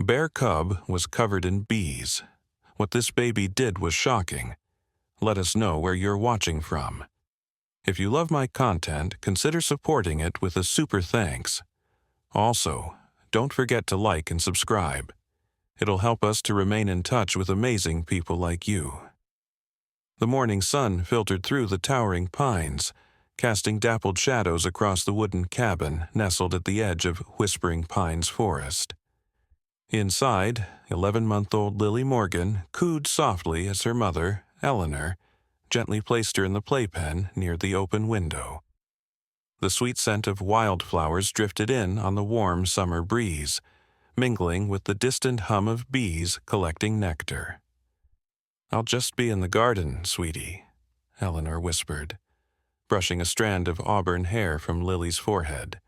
Bear cub was covered in bees. What this baby did was shocking. Let us know where you're watching from. If you love my content, consider supporting it with a super thanks. Also, don't forget to like and subscribe. It'll help us to remain in touch with amazing people like you. The morning sun filtered through the towering pines, casting dappled shadows across the wooden cabin nestled at the edge of Whispering Pines Forest. Inside, 11-month-old Lily Morgan cooed softly as her mother, Eleanor, gently placed her in the playpen near the open window. The sweet scent of wildflowers drifted in on the warm summer breeze, mingling with the distant hum of bees collecting nectar. "I'll just be in the garden, sweetie," Eleanor whispered, brushing a strand of auburn hair from Lily's forehead.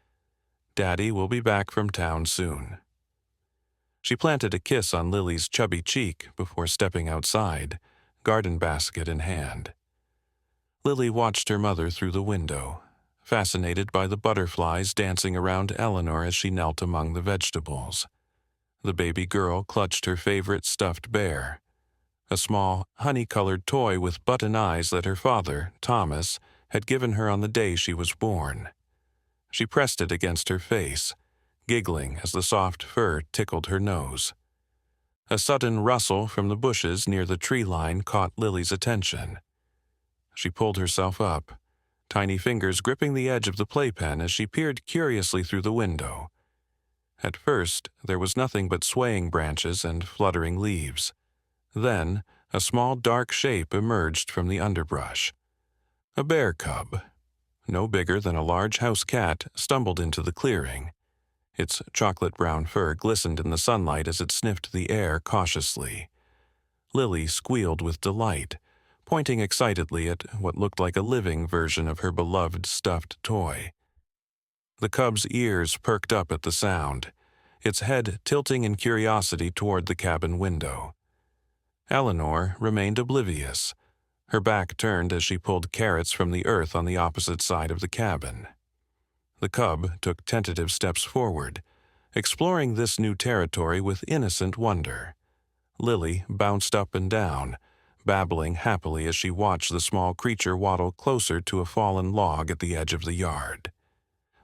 "Daddy will be back from town soon." She planted a kiss on Lily's chubby cheek before stepping outside, garden basket in hand. Lily watched her mother through the window, fascinated by the butterflies dancing around Eleanor as she knelt among the vegetables. The baby girl clutched her favorite stuffed bear, a small, honey-colored toy with button eyes that her father, Thomas, had given her on the day she was born. She pressed it against her face, giggling as the soft fur tickled her nose. A sudden rustle from the bushes near the tree line caught Lily's attention. She pulled herself up, tiny fingers gripping the edge of the playpen as she peered curiously through the window. At first, there was nothing but swaying branches and fluttering leaves. Then, a small dark shape emerged from the underbrush. A bear cub, no bigger than a large house cat, stumbled into the clearing. Its chocolate-brown fur glistened in the sunlight as it sniffed the air cautiously. Lily squealed with delight, pointing excitedly at what looked like a living version of her beloved stuffed toy. The cub's ears perked up at the sound, its head tilting in curiosity toward the cabin window. Eleanor remained oblivious, her back turned as she pulled carrots from the earth on the opposite side of the cabin. The cub took tentative steps forward, exploring this new territory with innocent wonder. Lily bounced up and down, babbling happily as she watched the small creature waddle closer to a fallen log at the edge of the yard.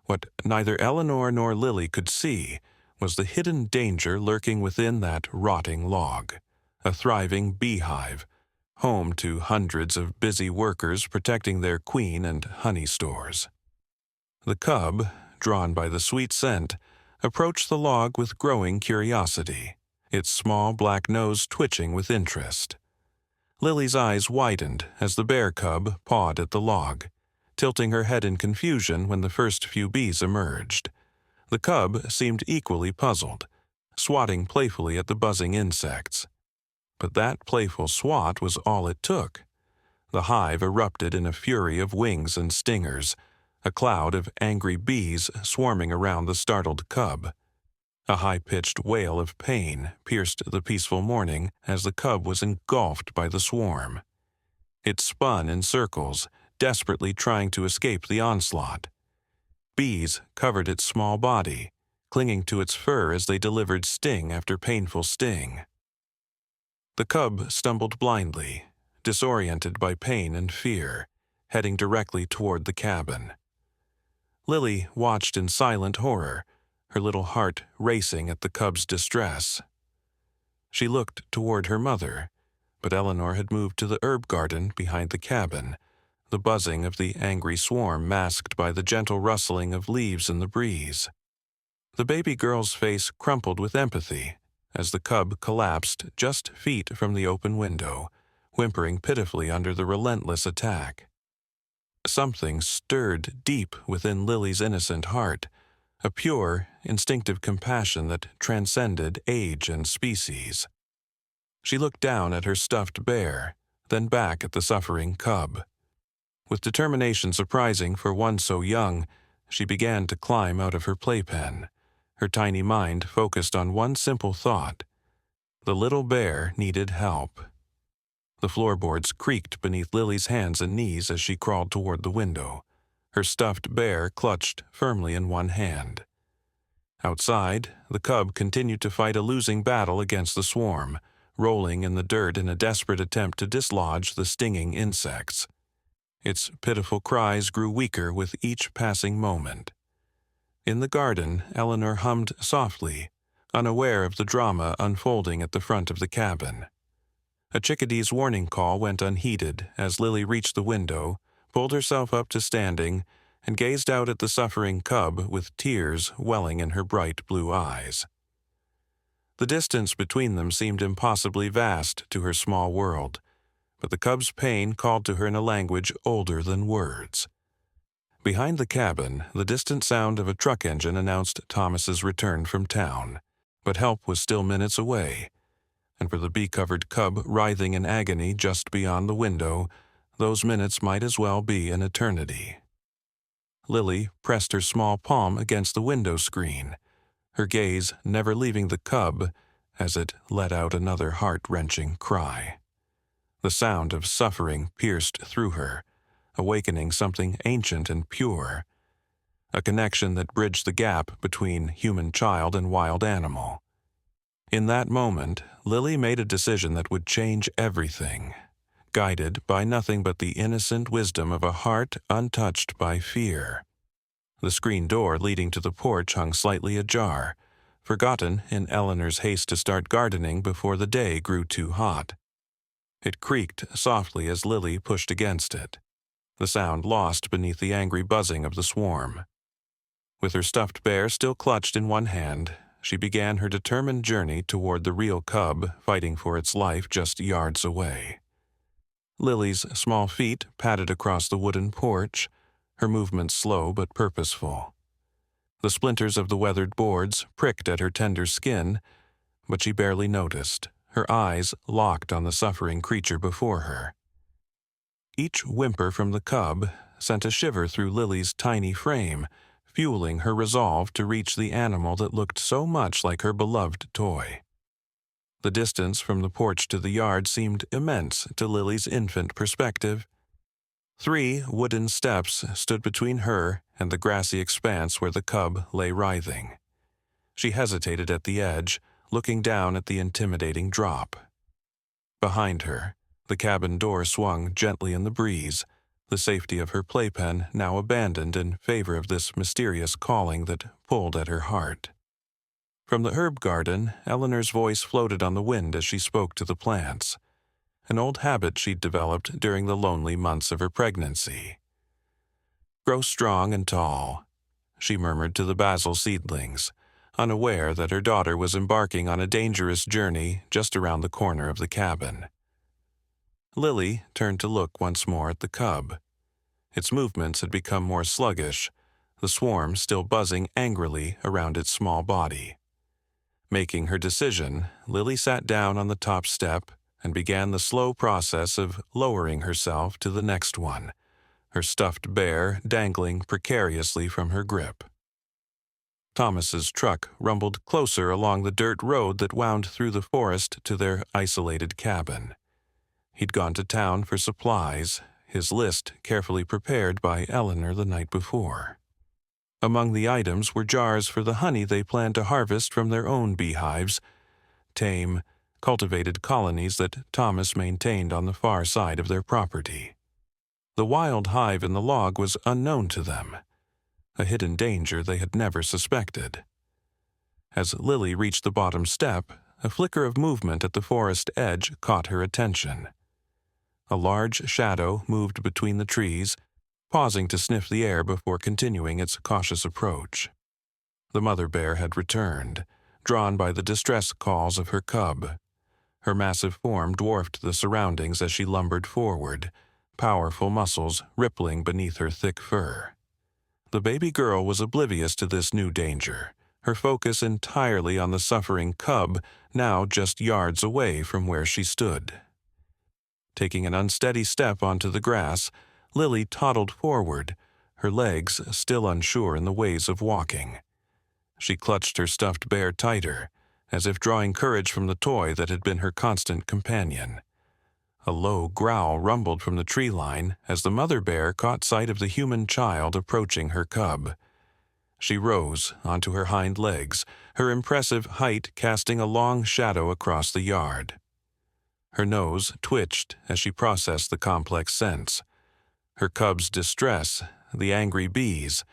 What neither Eleanor nor Lily could see was the hidden danger lurking within that rotting log, a thriving beehive, home to hundreds of busy workers protecting their queen and honey stores. The cub, drawn by the sweet scent, approached the log with growing curiosity, its small black nose twitching with interest. Lily's eyes widened as the bear cub pawed at the log, tilting her head in confusion when the first few bees emerged. The cub seemed equally puzzled, swatting playfully at the buzzing insects. But that playful swat was all it took. The hive erupted in a fury of wings and stingers, a cloud of angry bees swarming around the startled cub. A high-pitched wail of pain pierced the peaceful morning as the cub was engulfed by the swarm. It spun in circles, desperately trying to escape the onslaught. Bees covered its small body, clinging to its fur as they delivered sting after painful sting. The cub stumbled blindly, disoriented by pain and fear, heading directly toward the cabin. Lily watched in silent horror, her little heart racing at the cub's distress. She looked toward her mother, but Eleanor had moved to the herb garden behind the cabin, the buzzing of the angry swarm masked by the gentle rustling of leaves in the breeze. The baby girl's face crumpled with empathy as the cub collapsed just feet from the open window, whimpering pitifully under the relentless attack. Something stirred deep within Lily's innocent heart, a pure, instinctive compassion that transcended age and species. She looked down at her stuffed bear, then back at the suffering cub. With determination surprising for one so young, she began to climb out of her playpen, her tiny mind focused on one simple thought. The little bear needed help. The floorboards creaked beneath Lily's hands and knees as she crawled toward the window, her stuffed bear clutched firmly in one hand. Outside, the cub continued to fight a losing battle against the swarm, rolling in the dirt in a desperate attempt to dislodge the stinging insects. Its pitiful cries grew weaker with each passing moment. In the garden, Eleanor hummed softly, unaware of the drama unfolding at the front of the cabin. A chickadee's warning call went unheeded as Lily reached the window, pulled herself up to standing, and gazed out at the suffering cub with tears welling in her bright blue eyes. The distance between them seemed impossibly vast to her small world, but the cub's pain called to her in a language older than words. Behind the cabin, the distant sound of a truck engine announced Thomas's return from town, but help was still minutes away, and for the bee-covered cub writhing in agony just beyond the window, those minutes might as well be an eternity. Lily pressed her small palm against the window screen, her gaze never leaving the cub as it let out another heart-wrenching cry. The sound of suffering pierced through her, awakening something ancient and pure, a connection that bridged the gap between human child and wild animal. In that moment, Lily made a decision that would change everything, guided by nothing but the innocent wisdom of a heart untouched by fear. The screen door leading to the porch hung slightly ajar, forgotten in Eleanor's haste to start gardening before the day grew too hot. It creaked softly as Lily pushed against it, the sound lost beneath the angry buzzing of the swarm. With her stuffed bear still clutched in one hand, she began her determined journey toward the real cub fighting for its life just yards away. Lily's small feet padded across the wooden porch, her movements slow but purposeful. The splinters of the weathered boards pricked at her tender skin, but she barely noticed, her eyes locked on the suffering creature before her. Each whimper from the cub sent a shiver through Lily's tiny frame, fueling her resolve to reach the animal that looked so much like her beloved toy. The distance from the porch to the yard seemed immense to Lily's infant perspective. 3 wooden steps stood between her and the grassy expanse where the cub lay writhing. She hesitated at the edge, looking down at the intimidating drop. Behind her, the cabin door swung gently in the breeze, the safety of her playpen now abandoned in favor of this mysterious calling that pulled at her heart. From the herb garden, Eleanor's voice floated on the wind as she spoke to the plants, an old habit she'd developed during the lonely months of her pregnancy. "Grow strong and tall," she murmured to the basil seedlings, unaware that her daughter was embarking on a dangerous journey just around the corner of the cabin. Lily turned to look once more at the cub. Its movements had become more sluggish, the swarm still buzzing angrily around its small body. Making her decision, Lily sat down on the top step and began the slow process of lowering herself to the next one, her stuffed bear dangling precariously from her grip. Thomas's truck rumbled closer along the dirt road that wound through the forest to their isolated cabin. He'd gone to town for supplies, his list carefully prepared by Eleanor the night before. Among the items were jars for the honey they planned to harvest from their own beehives, tame, cultivated colonies that Thomas maintained on the far side of their property. The wild hive in the log was unknown to them, a hidden danger they had never suspected. As Lily reached the bottom step, a flicker of movement at the forest edge caught her attention. A large shadow moved between the trees, pausing to sniff the air before continuing its cautious approach. The mother bear had returned, drawn by the distress calls of her cub. Her massive form dwarfed the surroundings as she lumbered forward, powerful muscles rippling beneath her thick fur. The baby girl was oblivious to this new danger, her focus entirely on the suffering cub now just yards away from where she stood. Taking an unsteady step onto the grass, Lily toddled forward, her legs still unsure in the ways of walking. She clutched her stuffed bear tighter, as if drawing courage from the toy that had been her constant companion. A low growl rumbled from the tree line as the mother bear caught sight of the human child approaching her cub. She rose onto her hind legs, her impressive height casting a long shadow across the yard. Her nose twitched as she processed the complex scents. Her cub's distress, the angry bees,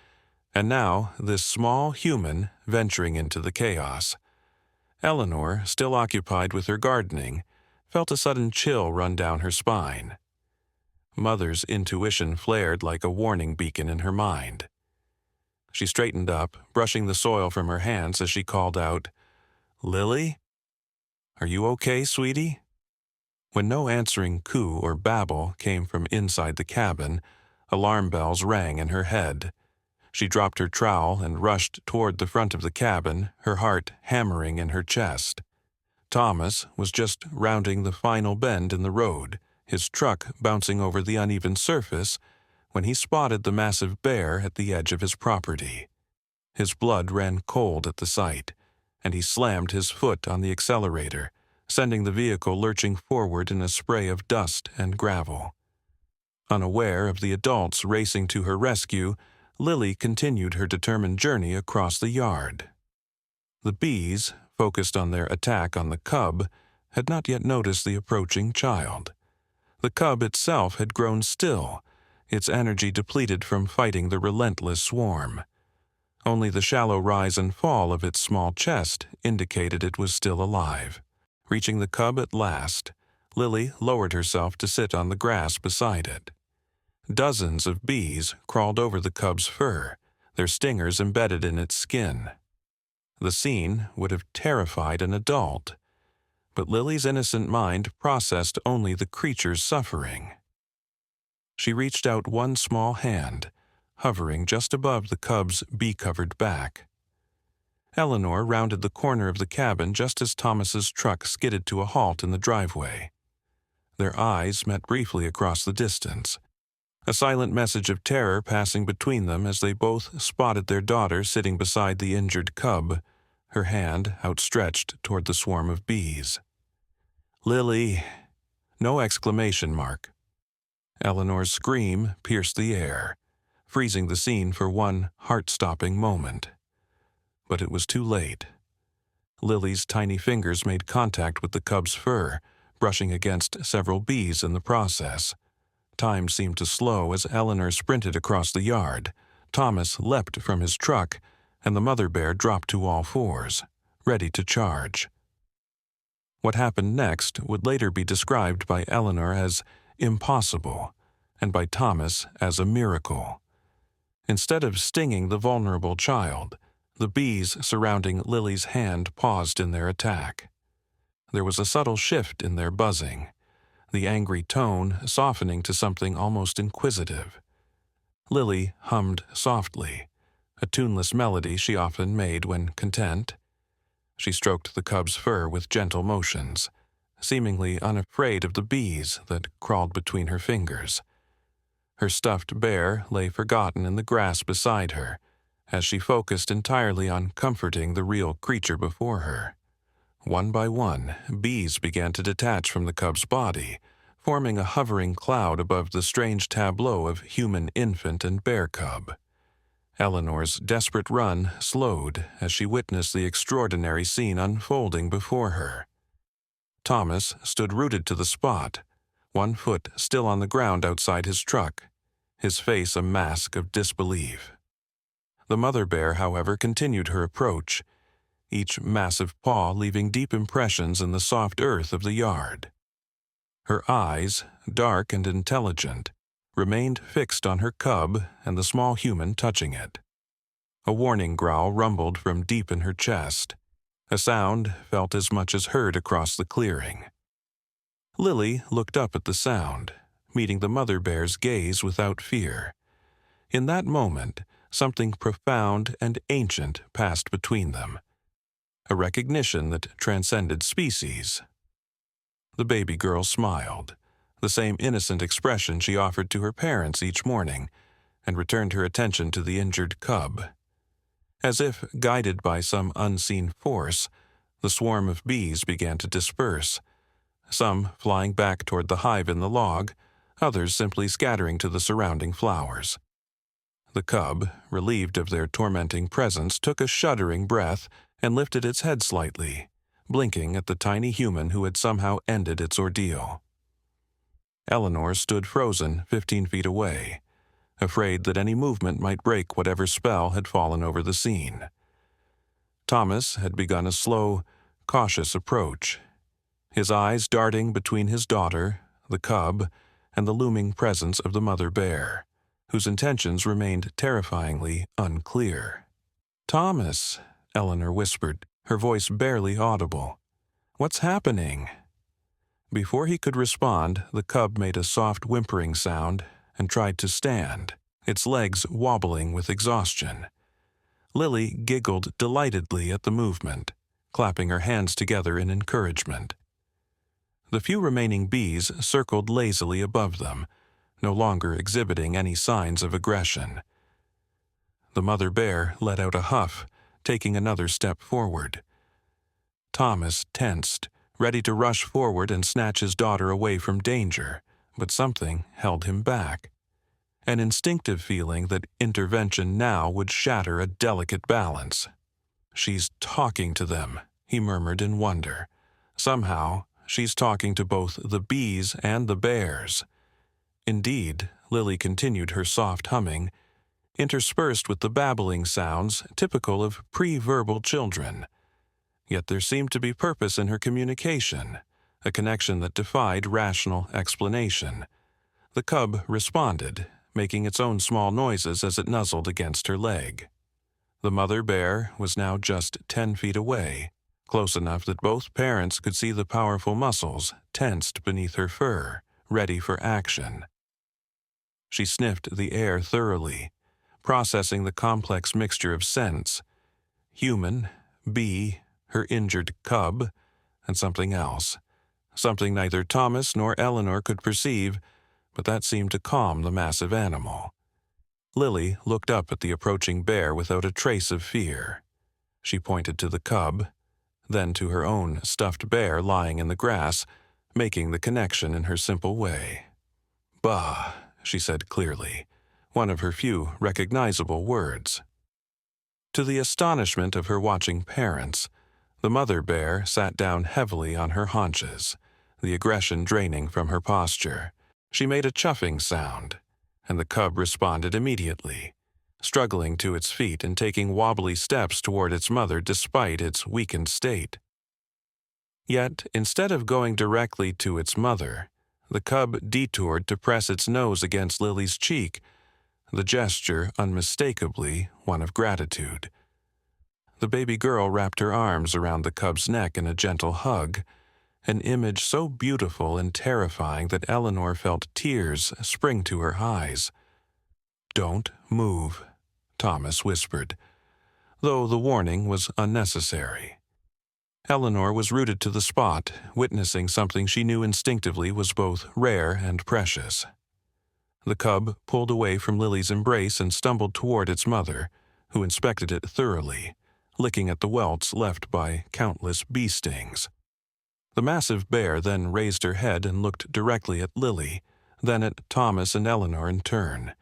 and now this small human venturing into the chaos. Eleanor, still occupied with her gardening, felt a sudden chill run down her spine. Mother's intuition flared like a warning beacon in her mind. She straightened up, brushing the soil from her hands as she called out, "Lily? Are you okay, sweetie?" When no answering coo or babble came from inside the cabin, alarm bells rang in her head. She dropped her trowel and rushed toward the front of the cabin, her heart hammering in her chest. Thomas was just rounding the final bend in the road, his truck bouncing over the uneven surface, when he spotted the massive bear at the edge of his property. His blood ran cold at the sight, and he slammed his foot on the accelerator, sending the vehicle lurching forward in a spray of dust and gravel. Unaware of the adults racing to her rescue, Lily continued her determined journey across the yard. The bees, focused on their attack on the cub, had not yet noticed the approaching child. The cub itself had grown still, its energy depleted from fighting the relentless swarm. Only the shallow rise and fall of its small chest indicated it was still alive. Reaching the cub at last, Lily lowered herself to sit on the grass beside it. Dozens of bees crawled over the cub's fur, their stingers embedded in its skin. The scene would have terrified an adult, but Lily's innocent mind processed only the creature's suffering. She reached out one small hand, hovering just above the cub's bee-covered back. Eleanor rounded the corner of the cabin just as Thomas's truck skidded to a halt in the driveway. Their eyes met briefly across the distance, a silent message of terror passing between them as they both spotted their daughter sitting beside the injured cub, her hand outstretched toward the swarm of bees. "Lily!" No exclamation mark. Eleanor's scream pierced the air, freezing the scene for one heart-stopping moment. But it was too late. Lily's tiny fingers made contact with the cub's fur, brushing against several bees in the process. Time seemed to slow as Eleanor sprinted across the yard. Thomas leapt from his truck, and the mother bear dropped to all fours, ready to charge. What happened next would later be described by Eleanor as impossible, and by Thomas as a miracle. Instead of stinging the vulnerable child, the bees surrounding Lily's hand paused in their attack. There was a subtle shift in their buzzing, the angry tone softening to something almost inquisitive. Lily hummed softly, a tuneless melody she often made when content. She stroked the cub's fur with gentle motions, seemingly unafraid of the bees that crawled between her fingers. Her stuffed bear lay forgotten in the grass beside her, as she focused entirely on comforting the real creature before her. One by one, bees began to detach from the cub's body, forming a hovering cloud above the strange tableau of human infant and bear cub. Eleanor's desperate run slowed as she witnessed the extraordinary scene unfolding before her. Thomas stood rooted to the spot, one foot still on the ground outside his truck, his face a mask of disbelief. The mother bear, however, continued her approach, each massive paw leaving deep impressions in the soft earth of the yard. Her eyes, dark and intelligent, remained fixed on her cub and the small human touching it. A warning growl rumbled from deep in her chest, a sound felt as much as heard across the clearing. Lily looked up at the sound, meeting the mother bear's gaze without fear. In that moment, something profound and ancient passed between them, a recognition that transcended species. The baby girl smiled, the same innocent expression she offered to her parents each morning, and returned her attention to the injured cub. As if guided by some unseen force, the swarm of bees began to disperse, some flying back toward the hive in the log, others simply scattering to the surrounding flowers. The cub, relieved of their tormenting presence, took a shuddering breath and lifted its head slightly, blinking at the tiny human who had somehow ended its ordeal. Eleanor stood frozen 15 feet away, afraid that any movement might break whatever spell had fallen over the scene. Thomas had begun a slow, cautious approach, his eyes darting between his daughter, the cub, and the looming presence of the mother bear, whose intentions remained terrifyingly unclear. "Thomas," Eleanor whispered, her voice barely audible. "What's happening?" Before he could respond, the cub made a soft whimpering sound and tried to stand, its legs wobbling with exhaustion. Lily giggled delightedly at the movement, clapping her hands together in encouragement. The few remaining bees circled lazily above them, no longer exhibiting any signs of aggression. The mother bear let out a huff, taking another step forward. Thomas tensed, ready to rush forward and snatch his daughter away from danger, but something held him back. An instinctive feeling that intervention now would shatter a delicate balance. "She's talking to them," he murmured in wonder. "Somehow, she's talking to both the bees and the bears." Indeed, Lily continued her soft humming, interspersed with the babbling sounds typical of pre-verbal children. Yet there seemed to be purpose in her communication, a connection that defied rational explanation. The cub responded, making its own small noises as it nuzzled against her leg. The mother bear was now just 10 feet away, close enough that both parents could see the powerful muscles tensed beneath her fur, ready for action. She sniffed the air thoroughly, processing the complex mixture of scents: human, bee, her injured cub, and something else. Something neither Thomas nor Eleanor could perceive, but that seemed to calm the massive animal. Lily looked up at the approaching bear without a trace of fear. She pointed to the cub, then to her own stuffed bear lying in the grass, making the connection in her simple way. "Bah," she said clearly, one of her few recognizable words. To the astonishment of her watching parents, the mother bear sat down heavily on her haunches, the aggression draining from her posture. She made a chuffing sound, and the cub responded immediately, struggling to its feet and taking wobbly steps toward its mother despite its weakened state. Yet, instead of going directly to its mother, the cub detoured to press its nose against Lily's cheek, the gesture unmistakably one of gratitude. The baby girl wrapped her arms around the cub's neck in a gentle hug, an image so beautiful and terrifying that Eleanor felt tears spring to her eyes. "Don't move," Thomas whispered, though the warning was unnecessary. Eleanor was rooted to the spot, witnessing something she knew instinctively was both rare and precious. The cub pulled away from Lily's embrace and stumbled toward its mother, who inspected it thoroughly, licking at the welts left by countless bee stings. The massive bear then raised her head and looked directly at Lily, then at Thomas and Eleanor in turn,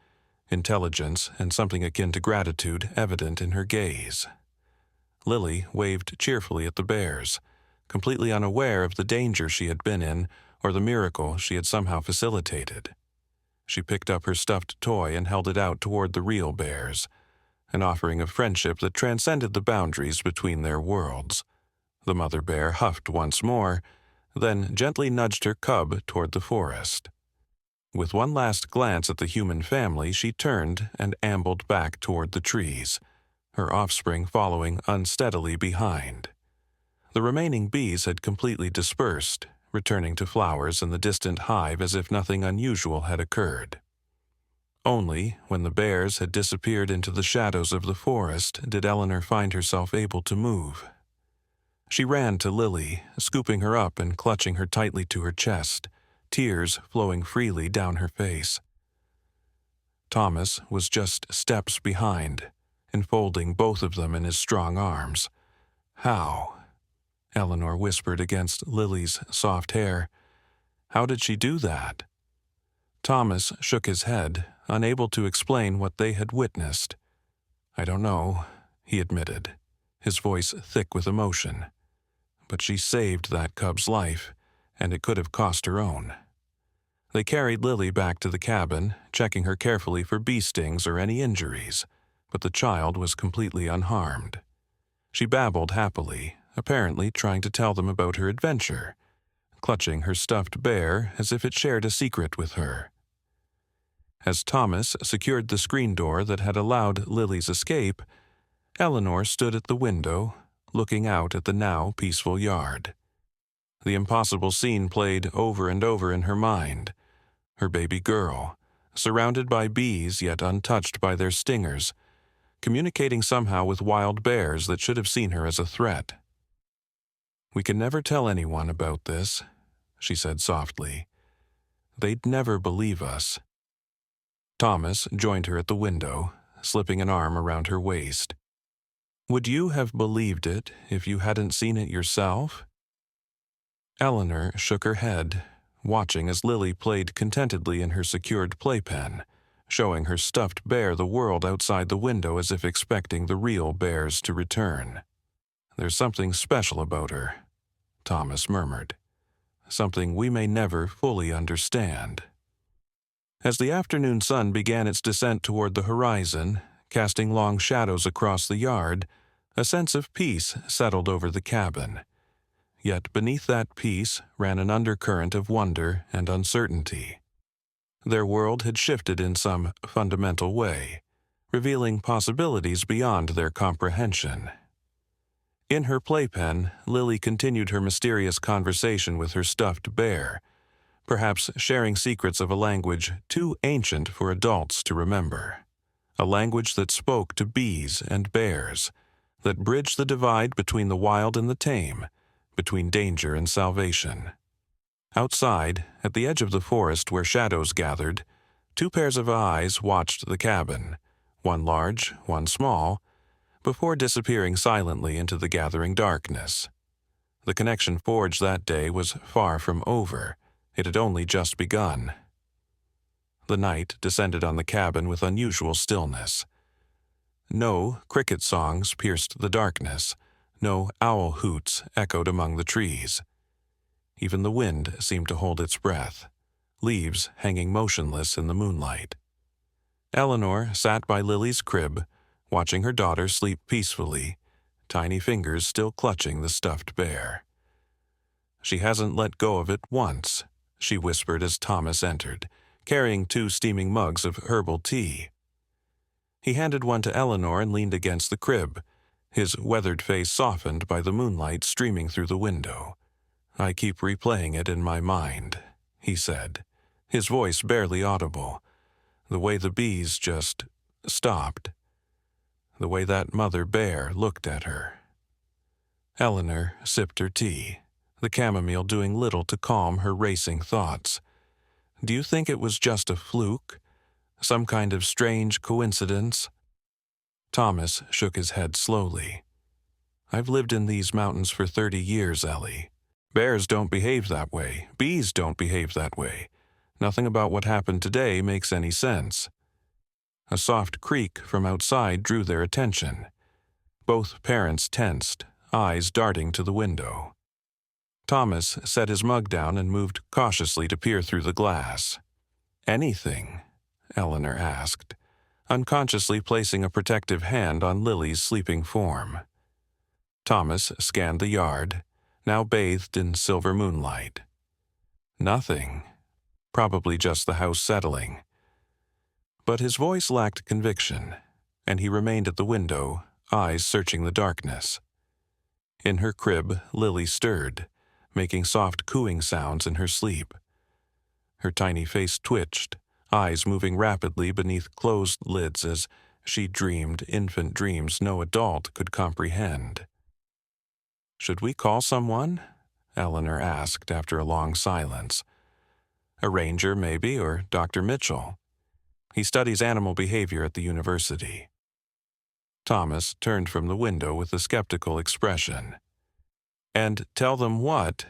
intelligence and something akin to gratitude evident in her gaze. Lily waved cheerfully at the bears, completely unaware of the danger she had been in or the miracle she had somehow facilitated. She picked up her stuffed toy and held it out toward the real bears, an offering of friendship that transcended the boundaries between their worlds. The mother bear huffed once more, then gently nudged her cub toward the forest. With one last glance at the human family, she turned and ambled back toward the trees, her offspring following unsteadily behind. The remaining bees had completely dispersed, returning to flowers in the distant hive as if nothing unusual had occurred. Only when the bears had disappeared into the shadows of the forest did Eleanor find herself able to move. She ran to Lily, scooping her up and clutching her tightly to her chest, tears flowing freely down her face. Thomas was just steps behind, enfolding both of them in his strong arms. "How?" Eleanor whispered against Lily's soft hair. "How did she do that?" Thomas shook his head, unable to explain what they had witnessed. "I don't know," he admitted, his voice thick with emotion. "But she saved that cub's life, and it could have cost her own." They carried Lily back to the cabin, checking her carefully for bee stings or any injuries, but the child was completely unharmed. She babbled happily, apparently trying to tell them about her adventure, clutching her stuffed bear as if it shared a secret with her. As Thomas secured the screen door that had allowed Lily's escape, Eleanor stood at the window, looking out at the now peaceful yard. The impossible scene played over and over in her mind. Her baby girl, surrounded by bees yet untouched by their stingers, communicating somehow with wild bears that should have seen her as a threat. "We can never tell anyone about this," she said softly. "They'd never believe us." Thomas joined her at the window, slipping an arm around her waist. "Would you have believed it if you hadn't seen it yourself?" Eleanor shook her head, watching as Lily played contentedly in her secured playpen, showing her stuffed bear the world outside the window as if expecting the real bears to return. "There's something special about her," Thomas murmured. "Something we may never fully understand." As the afternoon sun began its descent toward the horizon, casting long shadows across the yard, a sense of peace settled over the cabin. Yet beneath that peace ran an undercurrent of wonder and uncertainty. Their world had shifted in some fundamental way, revealing possibilities beyond their comprehension. In her playpen, Lily continued her mysterious conversation with her stuffed bear, perhaps sharing secrets of a language too ancient for adults to remember. A language that spoke to bees and bears, that bridged the divide between the wild and the tame, between danger and salvation. Outside, at the edge of the forest where shadows gathered, two pairs of eyes watched the cabin, one large, one small, before disappearing silently into the gathering darkness. The connection forged that day was far from over. It had only just begun. The night descended on the cabin with unusual stillness. No cricket songs pierced the darkness. No owl hoots echoed among the trees. Even the wind seemed to hold its breath, leaves hanging motionless in the moonlight. Eleanor sat by Lily's crib, watching her daughter sleep peacefully, tiny fingers still clutching the stuffed bear. "She hasn't let go of it once," she whispered as Thomas entered, carrying 2 steaming mugs of herbal tea. He handed one to Eleanor and leaned against the crib, his weathered face softened by the moonlight streaming through the window. "I keep replaying it in my mind," he said, his voice barely audible. "The way the bees just stopped. The way that mother bear looked at her." Eleanor sipped her tea, the chamomile doing little to calm her racing thoughts. "Do you think it was just a fluke? Some kind of strange coincidence?" Thomas shook his head slowly. "I've lived in these mountains for 30 years, Ellie. Bears don't behave that way. Bees don't behave that way. Nothing about what happened today makes any sense." A soft creak from outside drew their attention. Both parents tensed, eyes darting to the window. Thomas set his mug down and moved cautiously to peer through the glass. "Anything?" Eleanor asked, unconsciously placing a protective hand on Lily's sleeping form. Thomas scanned the yard, now bathed in silver moonlight. "Nothing. Probably just the house settling." But his voice lacked conviction, and he remained at the window, eyes searching the darkness. In her crib, Lily stirred, making soft cooing sounds in her sleep. Her tiny face twitched, eyes moving rapidly beneath closed lids as she dreamed infant dreams no adult could comprehend. "Should we call someone?" Eleanor asked after a long silence. "A ranger, maybe, or Dr. Mitchell. He studies animal behavior at the university." Thomas turned from the window with a skeptical expression. "And tell them what?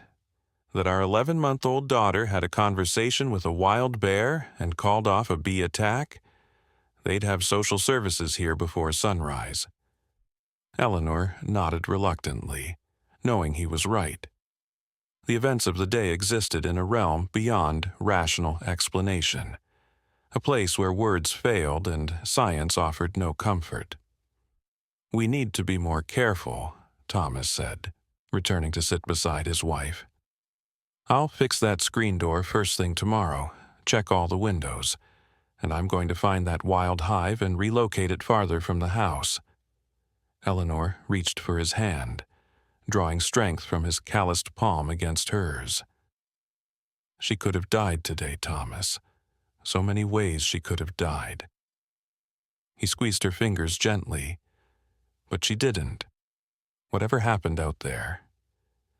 That our 11-month-old daughter had a conversation with a wild bear and called off a bee attack? They'd have social services here before sunrise. Eleanor nodded reluctantly, knowing he was right. The events of the day existed in a realm beyond rational explanation, a place where words failed and science offered no comfort. "We need to be more careful," Thomas said, returning to sit beside his wife. "I'll fix that screen door first thing tomorrow, check all the windows, and I'm going to find that wild hive and relocate it farther from the house." Eleanor reached for his hand, drawing strength from his calloused palm against hers. "She could have died today, Thomas. So many ways she could have died." He squeezed her fingers gently, but she didn't. Whatever happened out there,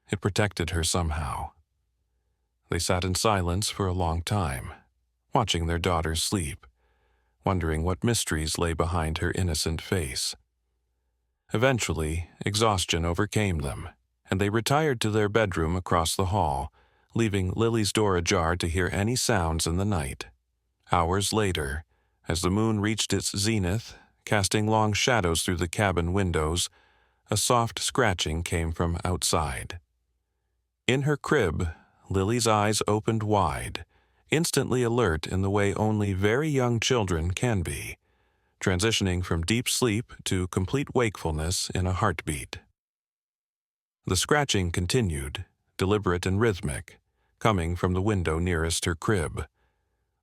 it protected her somehow. They sat in silence for a long time, watching their daughter sleep, wondering what mysteries lay behind her innocent face. Eventually, exhaustion overcame them, and they retired to their bedroom across the hall, leaving Lily's door ajar to hear any sounds in the night. Hours later, as the moon reached its zenith, casting long shadows through the cabin windows, a soft scratching came from outside. In her crib, Lily's eyes opened wide, instantly alert in the way only very young children can be, transitioning from deep sleep to complete wakefulness in a heartbeat. The scratching continued, deliberate and rhythmic, coming from the window nearest her crib.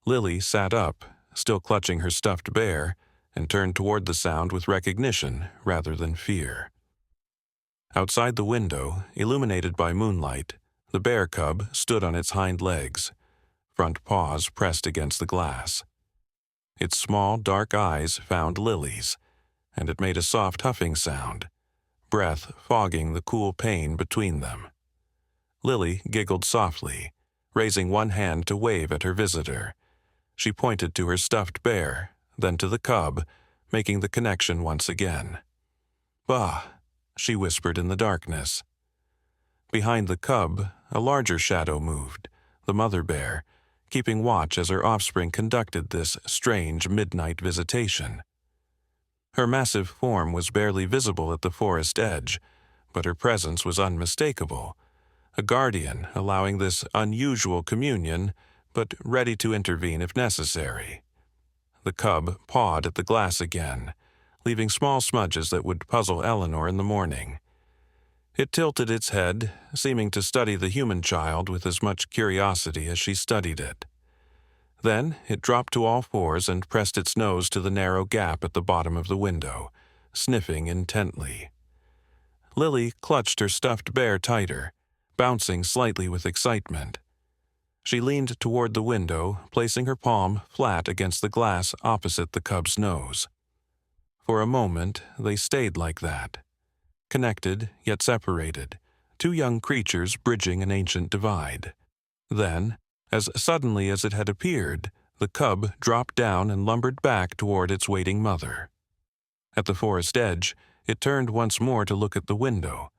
Lily sat up, still clutching her stuffed bear, and turned toward the sound with recognition rather than fear. Outside the window, illuminated by moonlight, the bear cub stood on its hind legs, front paws pressed against the glass. Its small, dark eyes found Lily's, and it made a soft huffing sound, breath fogging the cool pane between them. Lily giggled softly, raising one hand to wave at her visitor. She pointed to her stuffed bear, then to the cub, making the connection once again. "Bah," she whispered in the darkness. Behind the cub, a larger shadow moved, the mother bear, keeping watch as her offspring conducted this strange midnight visitation. Her massive form was barely visible at the forest edge, but her presence was unmistakable, a guardian allowing this unusual communion, but ready to intervene if necessary. The cub pawed at the glass again, leaving small smudges that would puzzle Eleanor in the morning. It tilted its head, seeming to study the human child with as much curiosity as she studied it. Then it dropped to all fours and pressed its nose to the narrow gap at the bottom of the window, sniffing intently. Lily clutched her stuffed bear tighter, bouncing slightly with excitement. She leaned toward the window, placing her palm flat against the glass opposite the cub's nose. For a moment, they stayed like that, connected yet separated, two young creatures bridging an ancient divide. Then, as suddenly as it had appeared, the cub dropped down and lumbered back toward its waiting mother. At the forest edge, it turned once more to look at the window,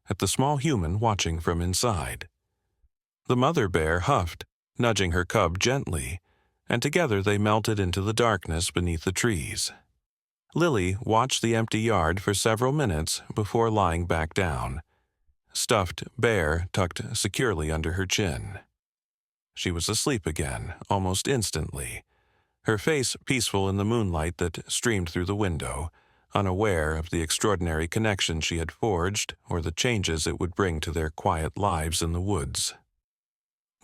at the small human watching from inside. The mother bear huffed, nudging her cub gently, and together they melted into the darkness beneath the trees. Lily watched the empty yard for several minutes before lying back down, stuffed bear tucked securely under her chin. She was asleep again, almost instantly, her face peaceful in the moonlight that streamed through the window, unaware of the extraordinary connection she had forged or the changes it would bring to their quiet lives in the woods.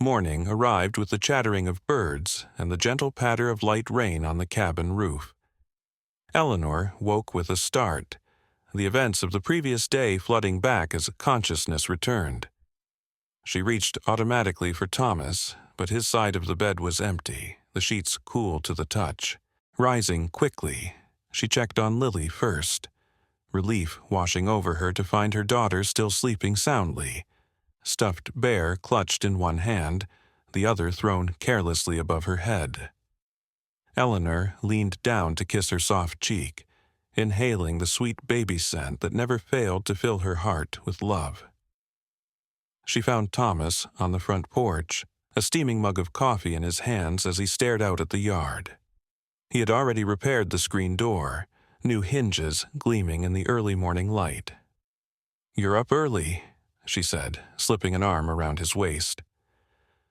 Morning arrived with the chattering of birds and the gentle patter of light rain on the cabin roof. Eleanor woke with a start, the events of the previous day flooding back as consciousness returned. She reached automatically for Thomas, but his side of the bed was empty, the sheets cool to the touch. Rising quickly, she checked on Lily first, relief washing over her to find her daughter still sleeping soundly, stuffed bear clutched in one hand, the other thrown carelessly above her head. Eleanor leaned down to kiss her soft cheek, inhaling the sweet baby scent that never failed to fill her heart with love. She found Thomas on the front porch, a steaming mug of coffee in his hands as he stared out at the yard. He had already repaired the screen door, new hinges gleaming in the early morning light. "You're up early," she said, slipping an arm around his waist.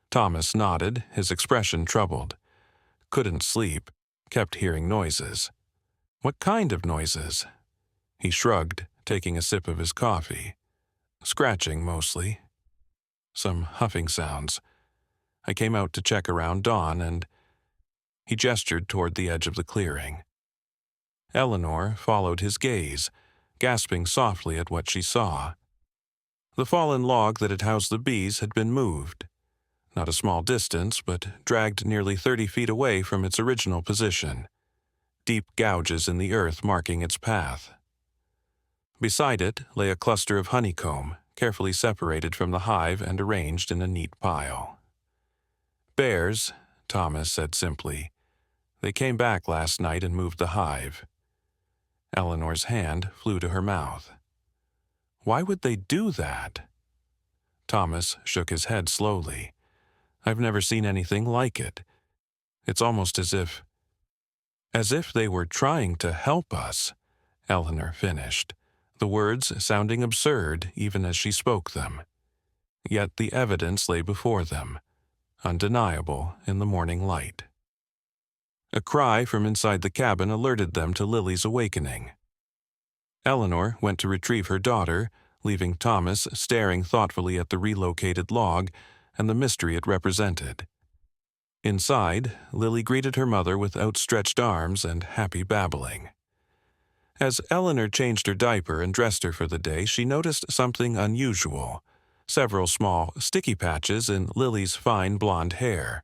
Thomas nodded, his expression troubled. Couldn't sleep, kept hearing noises. What kind of noises? He shrugged, taking a sip of his coffee. Scratching, mostly. Some huffing sounds. I came out to check around dawn and... He gestured toward the edge of the clearing. Eleanor followed his gaze, gasping softly at what she saw. The fallen log that had housed the bees had been moved. Not a small distance, but dragged nearly 30 feet away from its original position. Deep gouges in the earth marking its path. Beside it lay a cluster of honeycomb, carefully separated from the hive and arranged in a neat pile. "Bears," Thomas said simply. "They came back last night and moved the hive." Eleanor's hand flew to her mouth. "Why would they do that?" Thomas shook his head slowly. "I've never seen anything like it. It's almost as if they were trying to help us," Eleanor finished, the words sounding absurd even as she spoke them. Yet the evidence lay before them, undeniable in the morning light. A cry from inside the cabin alerted them to Lily's awakening. Eleanor went to retrieve her daughter, leaving Thomas staring thoughtfully at the relocated log and the mystery it represented. Inside, Lily greeted her mother with outstretched arms and happy babbling. As Eleanor changed her diaper and dressed her for the day, she noticed something unusual: several small, sticky patches in Lily's fine blonde hair.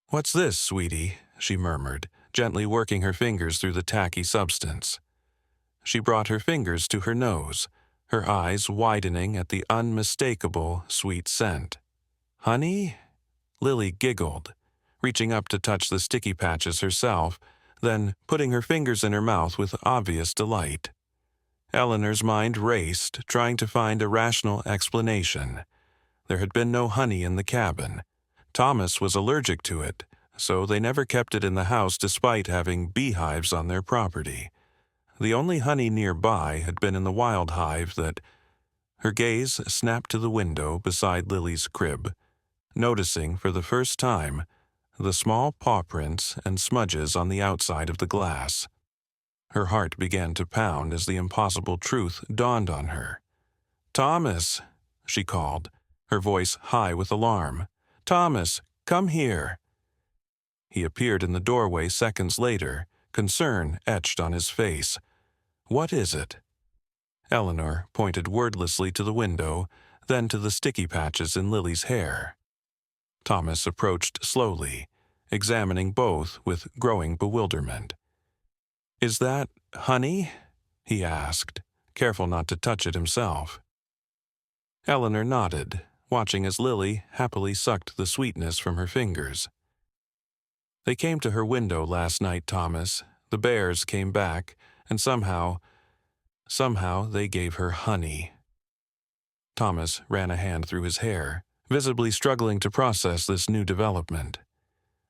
"What's this, sweetie?" she murmured, gently working her fingers through the tacky substance. She brought her fingers to her nose, her eyes widening at the unmistakable sweet scent. "Honey?" Lily giggled, reaching up to touch the sticky patches herself, then putting her fingers in her mouth with obvious delight. Eleanor's mind raced, trying to find a rational explanation. There had been no honey in the cabin. Thomas was allergic to it, so they never kept it in the house despite having beehives on their property. The only honey nearby had been in the wild hive that... Her gaze snapped to the window beside Lily's crib, noticing for the first time the small paw prints and smudges on the outside of the glass. Her heart began to pound as the impossible truth dawned on her. "Thomas," she called, her voice high with alarm. "Thomas, come here." He appeared in the doorway seconds later, concern etched on his face. "What is it?" Eleanor pointed wordlessly to the window, then to the sticky patches in Lily's hair. Thomas approached slowly, examining both with growing bewilderment. "Is that honey?" he asked, careful not to touch it himself. Eleanor nodded, watching as Lily happily sucked the sweetness from her fingers. "They came to her window last night, Thomas. The bears came back, and somehow they gave her honey." Thomas ran a hand through his hair, visibly struggling to process this new development.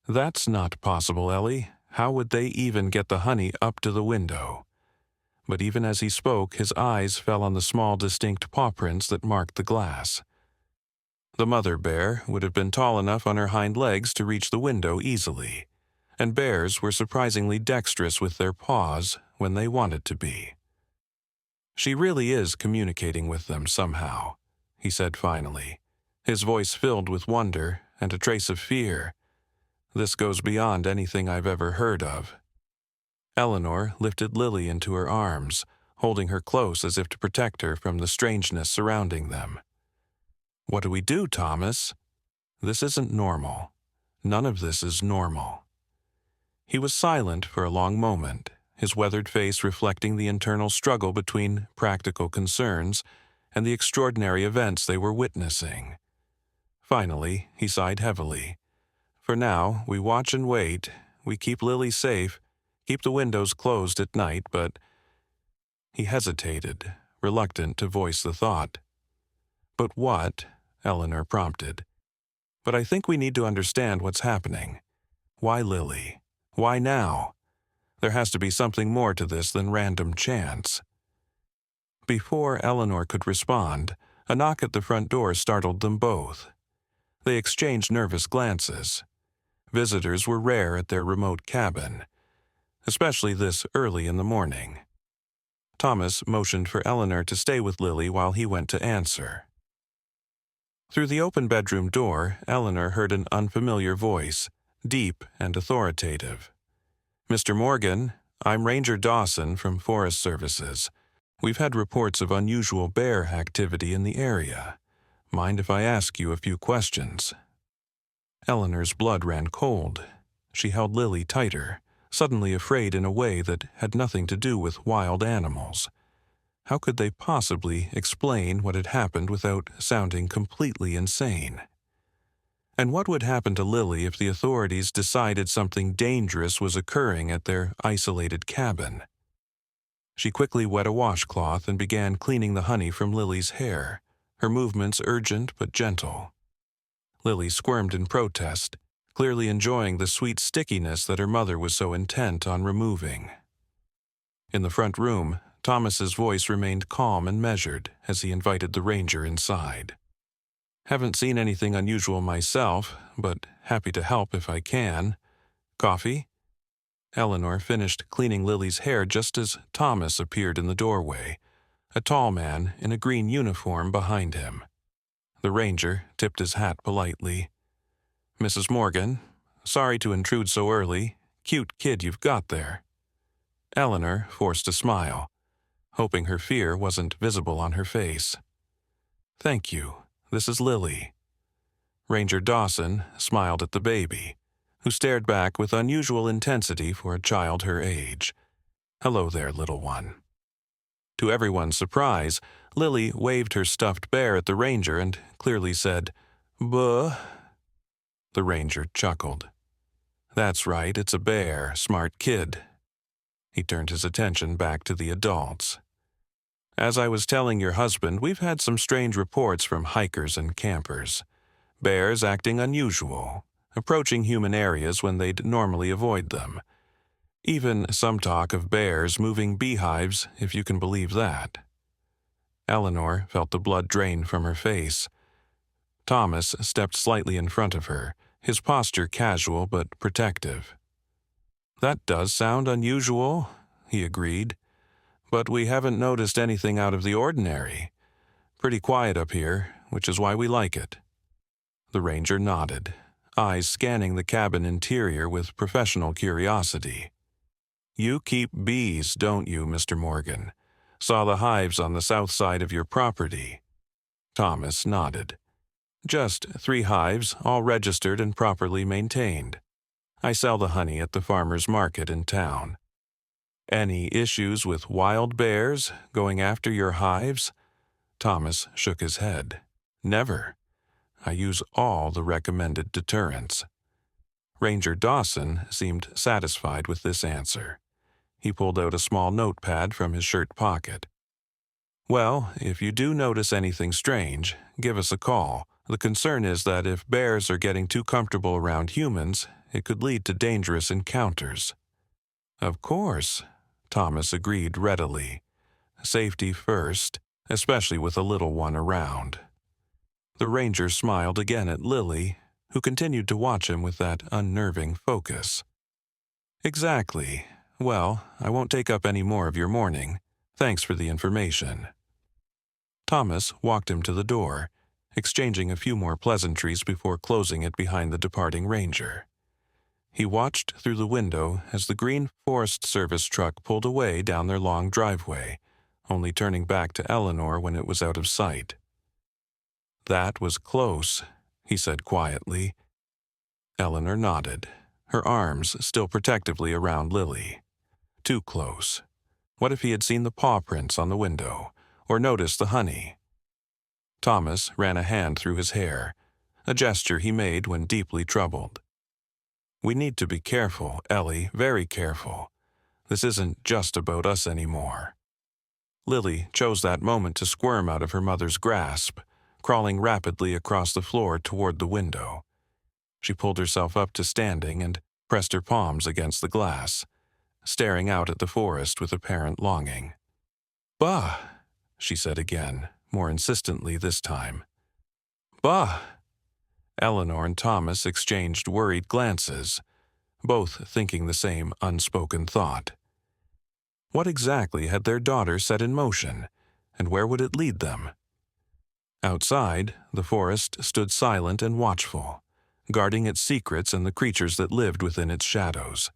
"That's not possible, Ellie. How would they even get the honey up to the window?" But even as he spoke, his eyes fell on the small, distinct paw prints that marked the glass. The mother bear would have been tall enough on her hind legs to reach the window easily, and bears were surprisingly dexterous with their paws when they wanted to be. "She really is communicating with them somehow," he said finally, his voice filled with wonder and a trace of fear. "This goes beyond anything I've ever heard of." Eleanor lifted Lily into her arms, holding her close as if to protect her from the strangeness surrounding them. "What do we do, Thomas? This isn't normal. None of this is normal." He was silent for a long moment, his weathered face reflecting the internal struggle between practical concerns and the extraordinary events they were witnessing. Finally, he sighed heavily. "For now, we watch and wait. We keep Lily safe, keep the windows closed at night, but—" He hesitated, reluctant to voice the thought. "But what?" Eleanor prompted. "But I think we need to understand what's happening. Why Lily? Why now? There has to be something more to this than random chance. Before Eleanor could respond, a knock at the front door startled them both. They exchanged nervous glances. Visitors were rare at their remote cabin, especially this early in the morning. Thomas motioned for Eleanor to stay with Lily while he went to answer. Through the open bedroom door, Eleanor heard an unfamiliar voice, deep and authoritative. "Mr. Morgan, I'm Ranger Dawson from Forest Services. We've had reports of unusual bear activity in the area. Mind if I ask you a few questions?" Eleanor's blood ran cold. She held Lily tighter, suddenly afraid in a way that had nothing to do with wild animals. How could they possibly explain what had happened without sounding completely insane? And what would happen to Lily if the authorities decided something dangerous was occurring at their isolated cabin? She quickly wet a washcloth and began cleaning the honey from Lily's hair, her movements urgent but gentle. Lily squirmed in protest, clearly enjoying the sweet stickiness that her mother was so intent on removing. In the front room, Thomas's voice remained calm and measured as he invited the ranger inside. "Haven't seen anything unusual myself, but happy to help if I can. Coffee?" Eleanor finished cleaning Lily's hair just as Thomas appeared in the doorway, a tall man in a green uniform behind him. The ranger tipped his hat politely. "Mrs. Morgan, sorry to intrude so early. Cute kid you've got there." Eleanor forced a smile, hoping her fear wasn't visible on her face. "Thank you. This is Lily." Ranger Dawson smiled at the baby, who stared back with unusual intensity for a child her age. "Hello there, little one." To everyone's surprise, Lily waved her stuffed bear at the ranger and clearly said, "Buh." The ranger chuckled. "That's right, it's a bear, smart kid." He turned his attention back to the adults. "As I was telling your husband, we've had some strange reports from hikers and campers. Bears acting unusual, approaching human areas when they'd normally avoid them. Even some talk of bears moving beehives, if you can believe that." Eleanor felt the blood drain from her face. Thomas stepped slightly in front of her, his posture casual but protective. "That does sound unusual," he agreed, "but we haven't noticed anything out of the ordinary. Pretty quiet up here, which is why we like it." The ranger nodded, eyes scanning the cabin interior with professional curiosity. "You keep bees, don't you, Mr. Morgan? Saw the hives on the south side of your property." Thomas nodded. "Just 3 hives, all registered and properly maintained. I sell the honey at the farmer's market in town." "Any issues with wild bears going after your hives?" Thomas shook his head. "Never. I use all the recommended deterrents." Ranger Dawson seemed satisfied with this answer. He pulled out a small notepad from his shirt pocket. "Well, if you do notice anything strange, give us a call. The concern is that if bears are getting too comfortable around humans, it could lead to dangerous encounters." "Of course," Thomas agreed readily. "Safety first, especially with a little one around." The ranger smiled again at Lily, who continued to watch him with that unnerving focus. "Exactly. Well, I won't take up any more of your morning. Thanks for the information." Thomas walked him to the door, exchanging a few more pleasantries before closing it behind the departing ranger. He watched through the window as the green Forest Service truck pulled away down their long driveway, only turning back to Eleanor when it was out of sight. "That was close," he said quietly. Eleanor nodded, her arms still protectively around Lily. Too close. What if he had seen the paw prints on the window, or noticed the honey? Thomas ran a hand through his hair, a gesture he made when deeply troubled. "We need to be careful, Ellie, very careful. This isn't just about us anymore." Lily chose that moment to squirm out of her mother's grasp, crawling rapidly across the floor toward the window. She pulled herself up to standing and pressed her palms against the glass, staring out at the forest with apparent longing. "Bah," she said again, more insistently this time. "Bah." Eleanor and Thomas exchanged worried glances, both thinking the same unspoken thought. What exactly had their daughter set in motion, and where would it lead them? Outside, the forest stood silent and watchful, guarding its secrets and the creatures that lived within its shadows.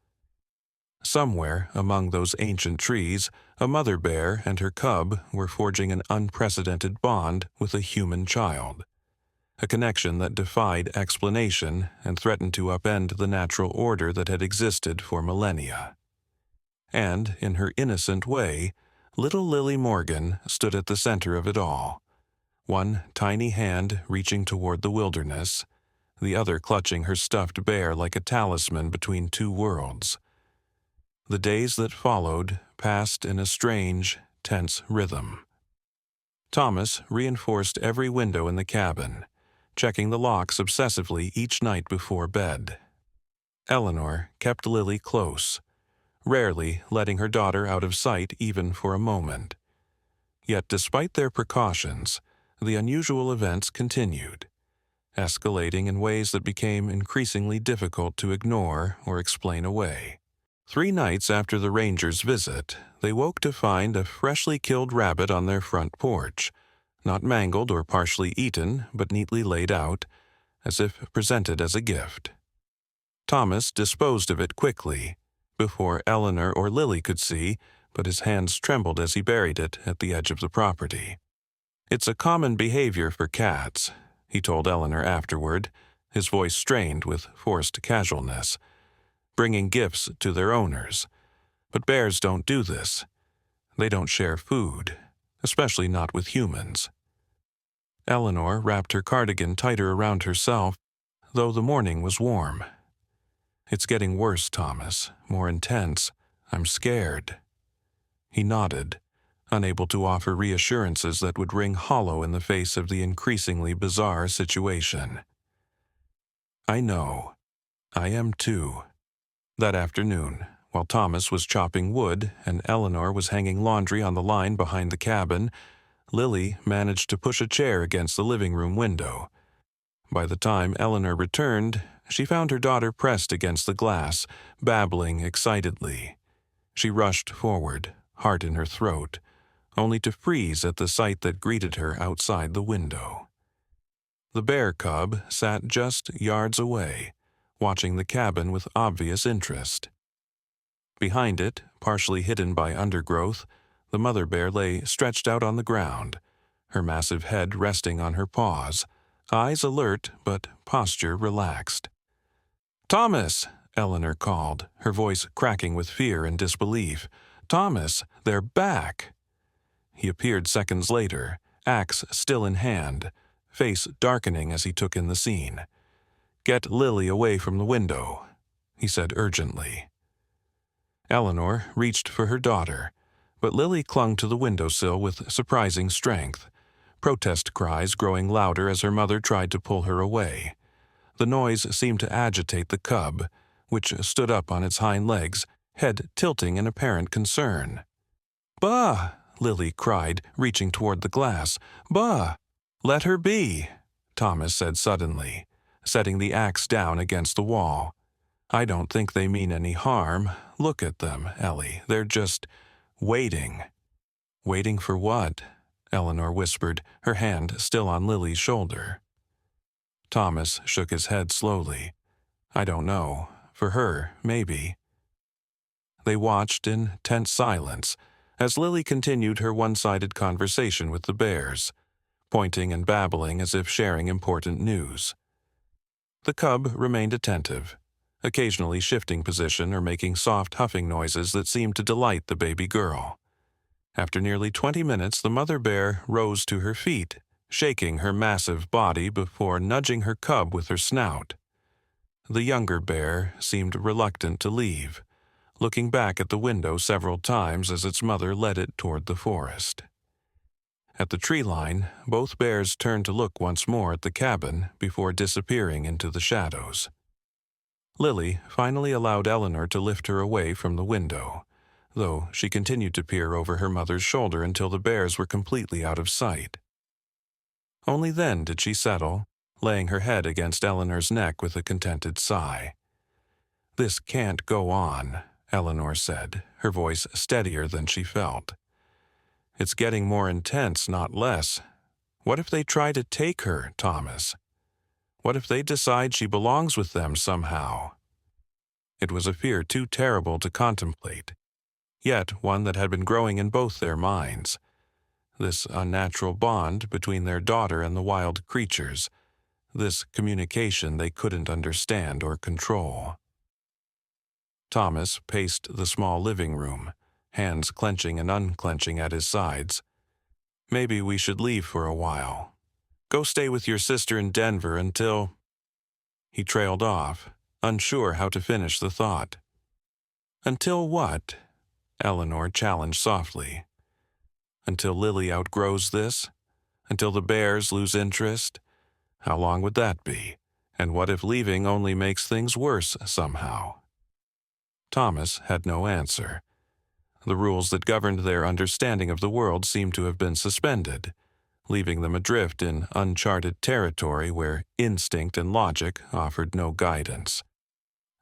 Somewhere among those ancient trees, a mother bear and her cub were forging an unprecedented bond with a human child, a connection that defied explanation and threatened to upend the natural order that had existed for millennia. And, in her innocent way, little Lily Morgan stood at the center of it all, one tiny hand reaching toward the wilderness, the other clutching her stuffed bear like a talisman between two worlds. The days that followed passed in a strange, tense rhythm. Thomas reinforced every window in the cabin, checking the locks obsessively each night before bed. Eleanor kept Lily close, rarely letting her daughter out of sight even for a moment. Yet despite their precautions, the unusual events continued, escalating in ways that became increasingly difficult to ignore or explain away. 3 nights after the Rangers' visit, they woke to find a freshly killed rabbit on their front porch, not mangled or partially eaten, but neatly laid out, as if presented as a gift. Thomas disposed of it quickly, before Eleanor or Lily could see, but his hands trembled as he buried it at the edge of the property. "It's a common behavior for cats," he told Eleanor afterward, his voice strained with forced casualness, "bringing gifts to their owners. But bears don't do this. They don't share food, especially not with humans." Eleanor wrapped her cardigan tighter around herself, though the morning was warm. "It's getting worse, Thomas, more intense. I'm scared." He nodded, unable to offer reassurances that would ring hollow in the face of the increasingly bizarre situation. "I know. I am too." That afternoon, while Thomas was chopping wood and Eleanor was hanging laundry on the line behind the cabin, Lily managed to push a chair against the living room window. By the time Eleanor returned, she found her daughter pressed against the glass, babbling excitedly. She rushed forward, heart in her throat, only to freeze at the sight that greeted her outside the window. The bear cub sat just yards away, watching the cabin with obvious interest. Behind it, partially hidden by undergrowth, the mother bear lay stretched out on the ground, her massive head resting on her paws, eyes alert but posture relaxed. "Thomas!" Eleanor called, her voice cracking with fear and disbelief. "Thomas, they're back!" He appeared seconds later, axe still in hand, face darkening as he took in the scene. "Get Lily away from the window," he said urgently. Eleanor reached for her daughter, but Lily clung to the windowsill with surprising strength, protest cries growing louder as her mother tried to pull her away. The noise seemed to agitate the cub, which stood up on its hind legs, head tilting in apparent concern. "Bah!" Lily cried, reaching toward the glass. "Bah! Let her be," Thomas said suddenly, setting the axe down against the wall. "I don't think they mean any harm. Look at them, Ellie. They're just waiting." "Waiting for what?" Eleanor whispered, her hand still on Lily's shoulder. Thomas shook his head slowly. "I don't know. For her, maybe." They watched in tense silence as Lily continued her one-sided conversation with the bears, pointing and babbling as if sharing important news. The cub remained attentive, occasionally shifting position or making soft huffing noises that seemed to delight the baby girl. After nearly 20 minutes, the mother bear rose to her feet, shaking her massive body before nudging her cub with her snout. The younger bear seemed reluctant to leave, looking back at the window several times as its mother led it toward the forest. At the tree line, both bears turned to look once more at the cabin before disappearing into the shadows. Lily finally allowed Eleanor to lift her away from the window, though she continued to peer over her mother's shoulder until the bears were completely out of sight. Only then did she settle, laying her head against Eleanor's neck with a contented sigh. "This can't go on," Eleanor said, her voice steadier than she felt. "It's getting more intense, not less. What if they try to take her, Thomas? What if they decide she belongs with them somehow?" It was a fear too terrible to contemplate, yet one that had been growing in both their minds. This unnatural bond between their daughter and the wild creatures, this communication they couldn't understand or control. Thomas paced the small living room, hands clenching and unclenching at his sides. "Maybe we should leave for a while. Go stay with your sister in Denver until—" He trailed off, unsure how to finish the thought. "Until what?" Eleanor challenged softly. "Until Lily outgrows this? Until the bears lose interest? How long would that be? And what if leaving only makes things worse somehow?" Thomas had no answer. The rules that governed their understanding of the world seemed to have been suspended, leaving them adrift in uncharted territory where instinct and logic offered no guidance.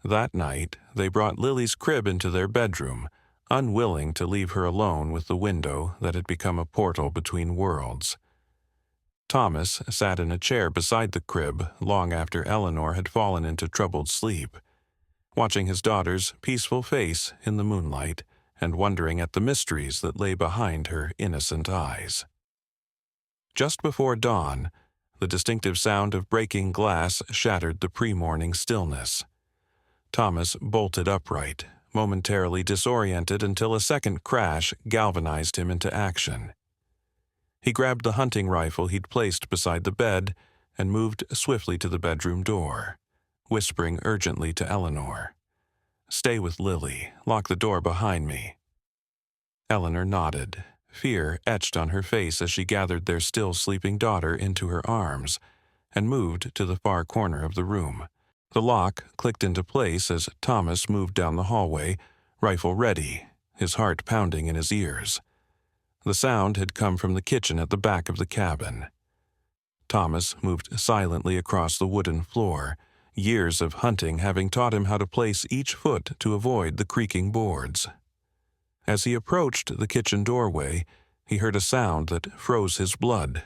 That night, they brought Lily's crib into their bedroom, unwilling to leave her alone with the window that had become a portal between worlds. Thomas sat in a chair beside the crib long after Eleanor had fallen into troubled sleep, watching his daughter's peaceful face in the moonlight and wondering at the mysteries that lay behind her innocent eyes. Just before dawn, the distinctive sound of breaking glass shattered the pre-morning stillness. Thomas bolted upright, momentarily disoriented until a second crash galvanized him into action. He grabbed the hunting rifle he'd placed beside the bed and moved swiftly to the bedroom door, whispering urgently to Eleanor, "Stay with Lily. Lock the door behind me." Eleanor nodded, fear etched on her face as she gathered their still sleeping daughter into her arms and moved to the far corner of the room. The lock clicked into place as Thomas moved down the hallway, rifle ready, his heart pounding in his ears. The sound had come from the kitchen at the back of the cabin. Thomas moved silently across the wooden floor, years of hunting having taught him how to place each foot to avoid the creaking boards. As he approached the kitchen doorway, he heard a sound that froze his blood.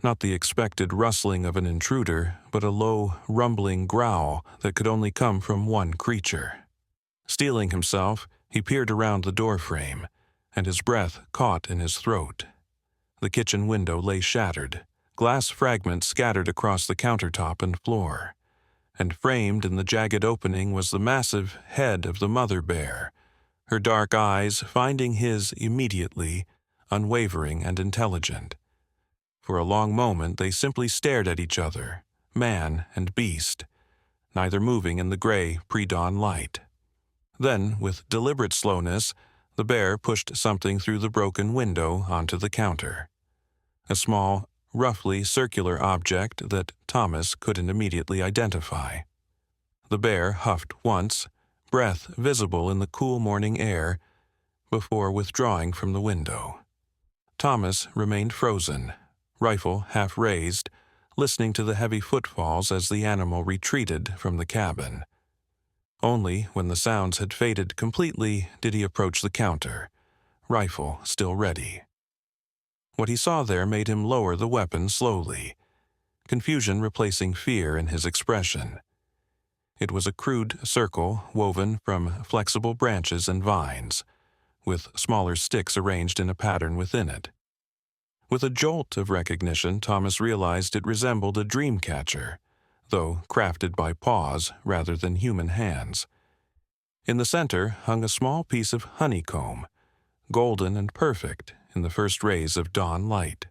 Not the expected rustling of an intruder, but a low, rumbling growl that could only come from one creature. Steeling himself, he peered around the doorframe, and his breath caught in his throat. The kitchen window lay shattered, glass fragments scattered across the countertop and floor, and framed in the jagged opening was the massive head of the mother bear, her dark eyes finding his immediately, unwavering and intelligent. For a long moment they simply stared at each other, man and beast, neither moving in the gray pre-dawn light. Then, with deliberate slowness, the bear pushed something through the broken window onto the counter. A small, roughly circular object that Thomas couldn't immediately identify. The bear huffed once, breath visible in the cool morning air, before withdrawing from the window. Thomas remained frozen, rifle half raised, listening to the heavy footfalls as the animal retreated from the cabin. Only when the sounds had faded completely did he approach the counter, rifle still ready. What he saw there made him lower the weapon slowly, confusion replacing fear in his expression. It was a crude circle woven from flexible branches and vines, with smaller sticks arranged in a pattern within it. With a jolt of recognition, Thomas realized it resembled a dream catcher, though crafted by paws rather than human hands. In the center hung a small piece of honeycomb, golden and perfect in the first rays of dawn light.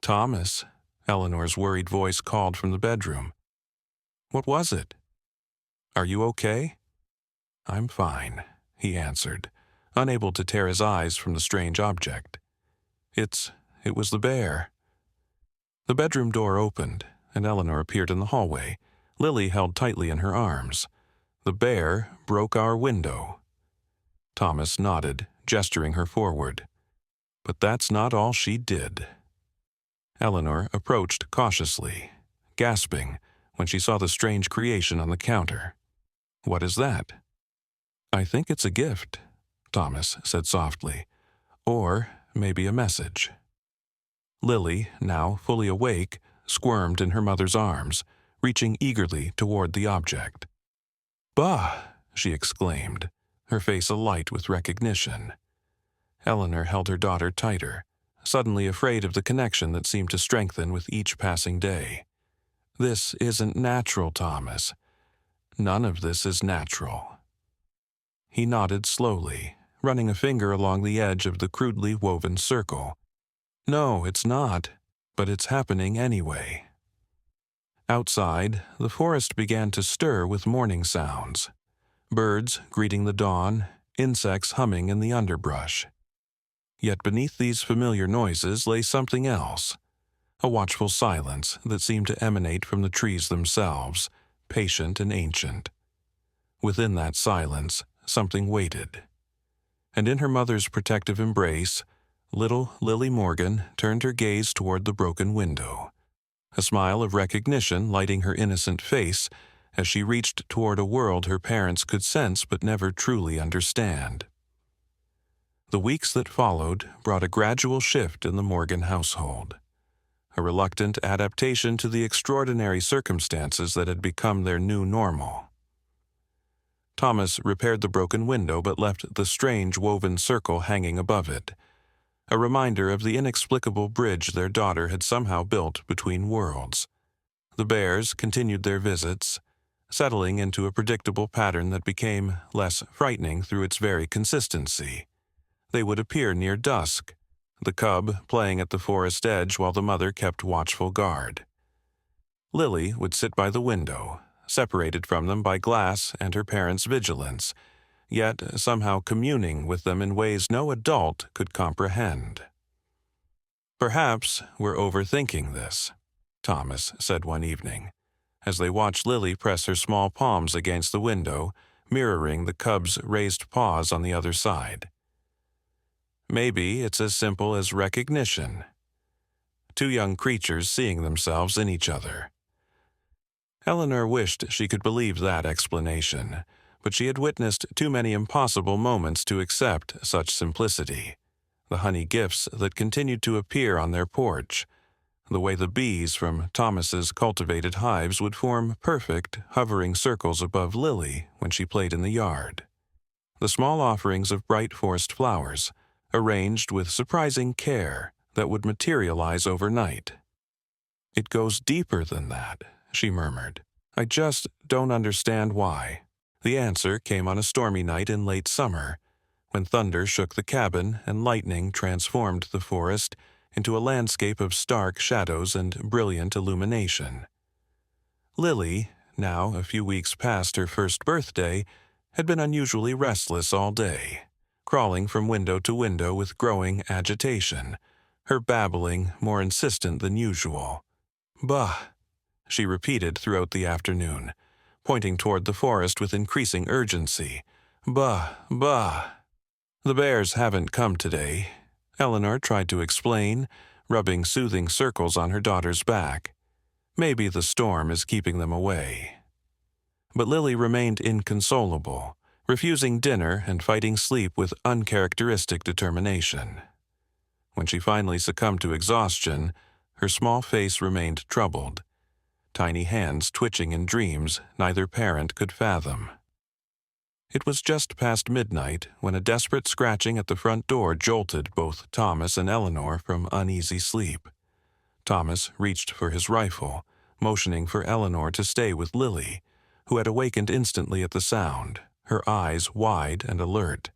"Thomas," Eleanor's worried voice called from the bedroom. "What was it? Are you okay?" "I'm fine," he answered, unable to tear his eyes from the strange object. It was the bear." The bedroom door opened, and Eleanor appeared in the hallway, Lily held tightly in her arms. "The bear broke our window." Thomas nodded, gesturing her forward. But that's not all she did. Eleanor approached cautiously, gasping when she saw the strange creation on the counter. "What is that?" "I think it's a gift," Thomas said softly. "Or maybe a message." Lily, now fully awake, squirmed in her mother's arms, reaching eagerly toward the object. "Bah!" she exclaimed, her face alight with recognition. Eleanor held her daughter tighter, suddenly afraid of the connection that seemed to strengthen with each passing day. "This isn't natural, Thomas. None of this is natural." He nodded slowly, running a finger along the edge of the crudely woven circle. "No, it's not, but it's happening anyway." Outside, the forest began to stir with morning sounds. Birds greeting the dawn, insects humming in the underbrush. Yet beneath these familiar noises lay something else, a watchful silence that seemed to emanate from the trees themselves, patient and ancient. Within that silence, something waited. And in her mother's protective embrace, little Lily Morgan turned her gaze toward the broken window, a smile of recognition lighting her innocent face as she reached toward a world her parents could sense but never truly understand. The weeks that followed brought a gradual shift in the Morgan household, a reluctant adaptation to the extraordinary circumstances that had become their new normal. Thomas repaired the broken window but left the strange woven circle hanging above it, a reminder of the inexplicable bridge their daughter had somehow built between worlds. The bears continued their visits, settling into a predictable pattern that became less frightening through its very consistency. They would appear near dusk, the cub playing at the forest edge while the mother kept watchful guard. Lily would sit by the window, separated from them by glass and her parents' vigilance, yet somehow communing with them in ways no adult could comprehend. "Perhaps we're overthinking this," Thomas said one evening, as they watched Lily press her small palms against the window, mirroring the cub's raised paws on the other side. "Maybe it's as simple as recognition. Two young creatures seeing themselves in each other." Eleanor wished she could believe that explanation, but she had witnessed too many impossible moments to accept such simplicity. The honey gifts that continued to appear on their porch, the way the bees from Thomas's cultivated hives would form perfect, hovering circles above Lily when she played in the yard. The small offerings of bright forest flowers, arranged with surprising care, that would materialize overnight. "It goes deeper than that," she murmured. "I just don't understand why." The answer came on a stormy night in late summer, when thunder shook the cabin and lightning transformed the forest into a landscape of stark shadows and brilliant illumination. Lily, now a few weeks past her first birthday, had been unusually restless all day, crawling from window to window with growing agitation, her babbling more insistent than usual. "Bah," she repeated throughout the afternoon, pointing toward the forest with increasing urgency. "Bah, bah." "The bears haven't come today," Eleanor tried to explain, rubbing soothing circles on her daughter's back. "Maybe the storm is keeping them away." But Lily remained inconsolable, refusing dinner and fighting sleep with uncharacteristic determination. When she finally succumbed to exhaustion, her small face remained troubled, tiny hands twitching in dreams neither parent could fathom. It was just past midnight when a desperate scratching at the front door jolted both Thomas and Eleanor from uneasy sleep. Thomas reached for his rifle, motioning for Eleanor to stay with Lily, who had awakened instantly at the sound, her eyes wide and alert.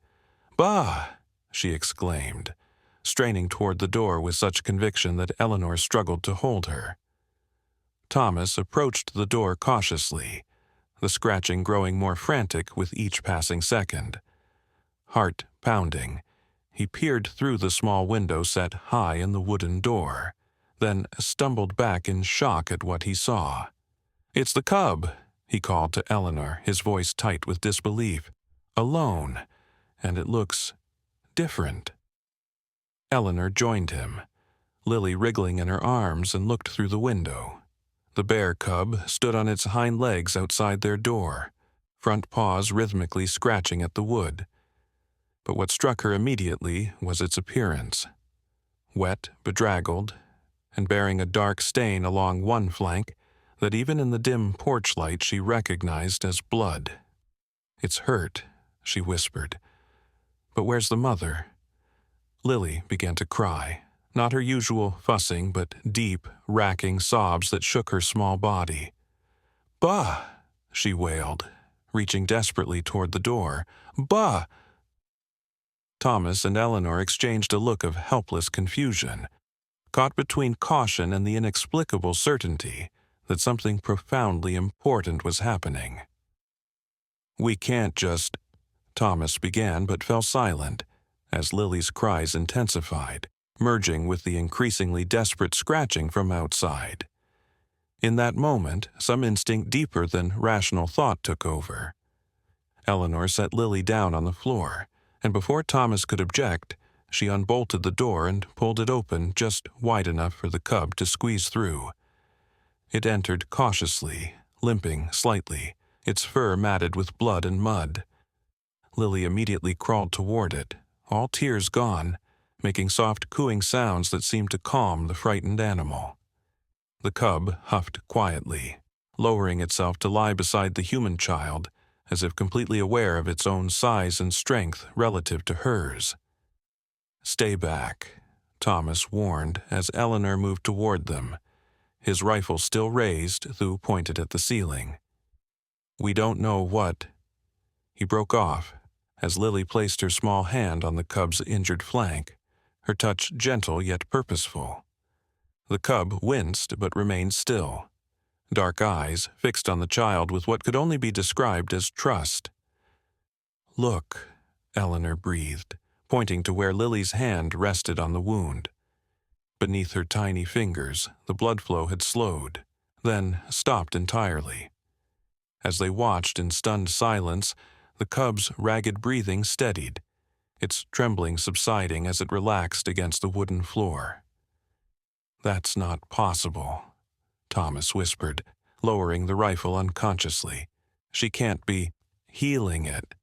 "Bah!" she exclaimed, straining toward the door with such conviction that Eleanor struggled to hold her. Thomas approached the door cautiously, the scratching growing more frantic with each passing second. Heart pounding, he peered through the small window set high in the wooden door, then stumbled back in shock at what he saw. "It's the cub," he called to Eleanor, his voice tight with disbelief. "Alone, and it looks different." Eleanor joined him, Lily wriggling in her arms, and looked through the window. The bear cub stood on its hind legs outside their door, front paws rhythmically scratching at the wood. But what struck her immediately was its appearance. Wet, bedraggled, and bearing a dark stain along one flank that even in the dim porch light she recognized as blood. "It's hurt," she whispered. "But where's the mother?" Lily began to cry, not her usual fussing, but deep, racking sobs that shook her small body. "Bah!" she wailed, reaching desperately toward the door. "Bah!" Thomas and Eleanor exchanged a look of helpless confusion, caught between caution and the inexplicable certainty that something profoundly important was happening. "We can't just—" Thomas began but fell silent as Lily's cries intensified, merging with the increasingly desperate scratching from outside. In that moment, some instinct deeper than rational thought took over. Eleanor set Lily down on the floor, and before Thomas could object, she unbolted the door and pulled it open just wide enough for the cub to squeeze through. It entered cautiously, limping slightly, its fur matted with blood and mud. Lily immediately crawled toward it, all tears gone, making soft cooing sounds that seemed to calm the frightened animal. The cub huffed quietly, lowering itself to lie beside the human child, as if completely aware of its own size and strength relative to hers. "Stay back," Thomas warned as Eleanor moved toward them, his rifle still raised, though pointed at the ceiling. "We don't know what—" He broke off as Lily placed her small hand on the cub's injured flank, her touch gentle yet purposeful. The cub winced but remained still, dark eyes fixed on the child with what could only be described as trust. "Look," Eleanor breathed, pointing to where Lily's hand rested on the wound. Beneath her tiny fingers, the blood flow had slowed, then stopped entirely. As they watched in stunned silence, the cub's ragged breathing steadied, its trembling subsiding as it relaxed against the wooden floor. "That's not possible," Thomas whispered, lowering the rifle unconsciously. "She can't be healing it,"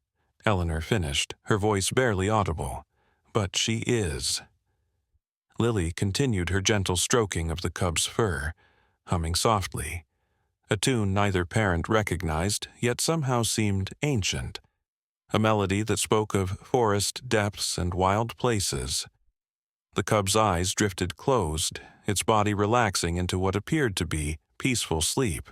Eleanor finished, her voice barely audible. "But she is." Lily continued her gentle stroking of the cub's fur, humming softly, a tune neither parent recognized, yet somehow seemed ancient, a melody that spoke of forest depths and wild places. The cub's eyes drifted closed, its body relaxing into what appeared to be peaceful sleep.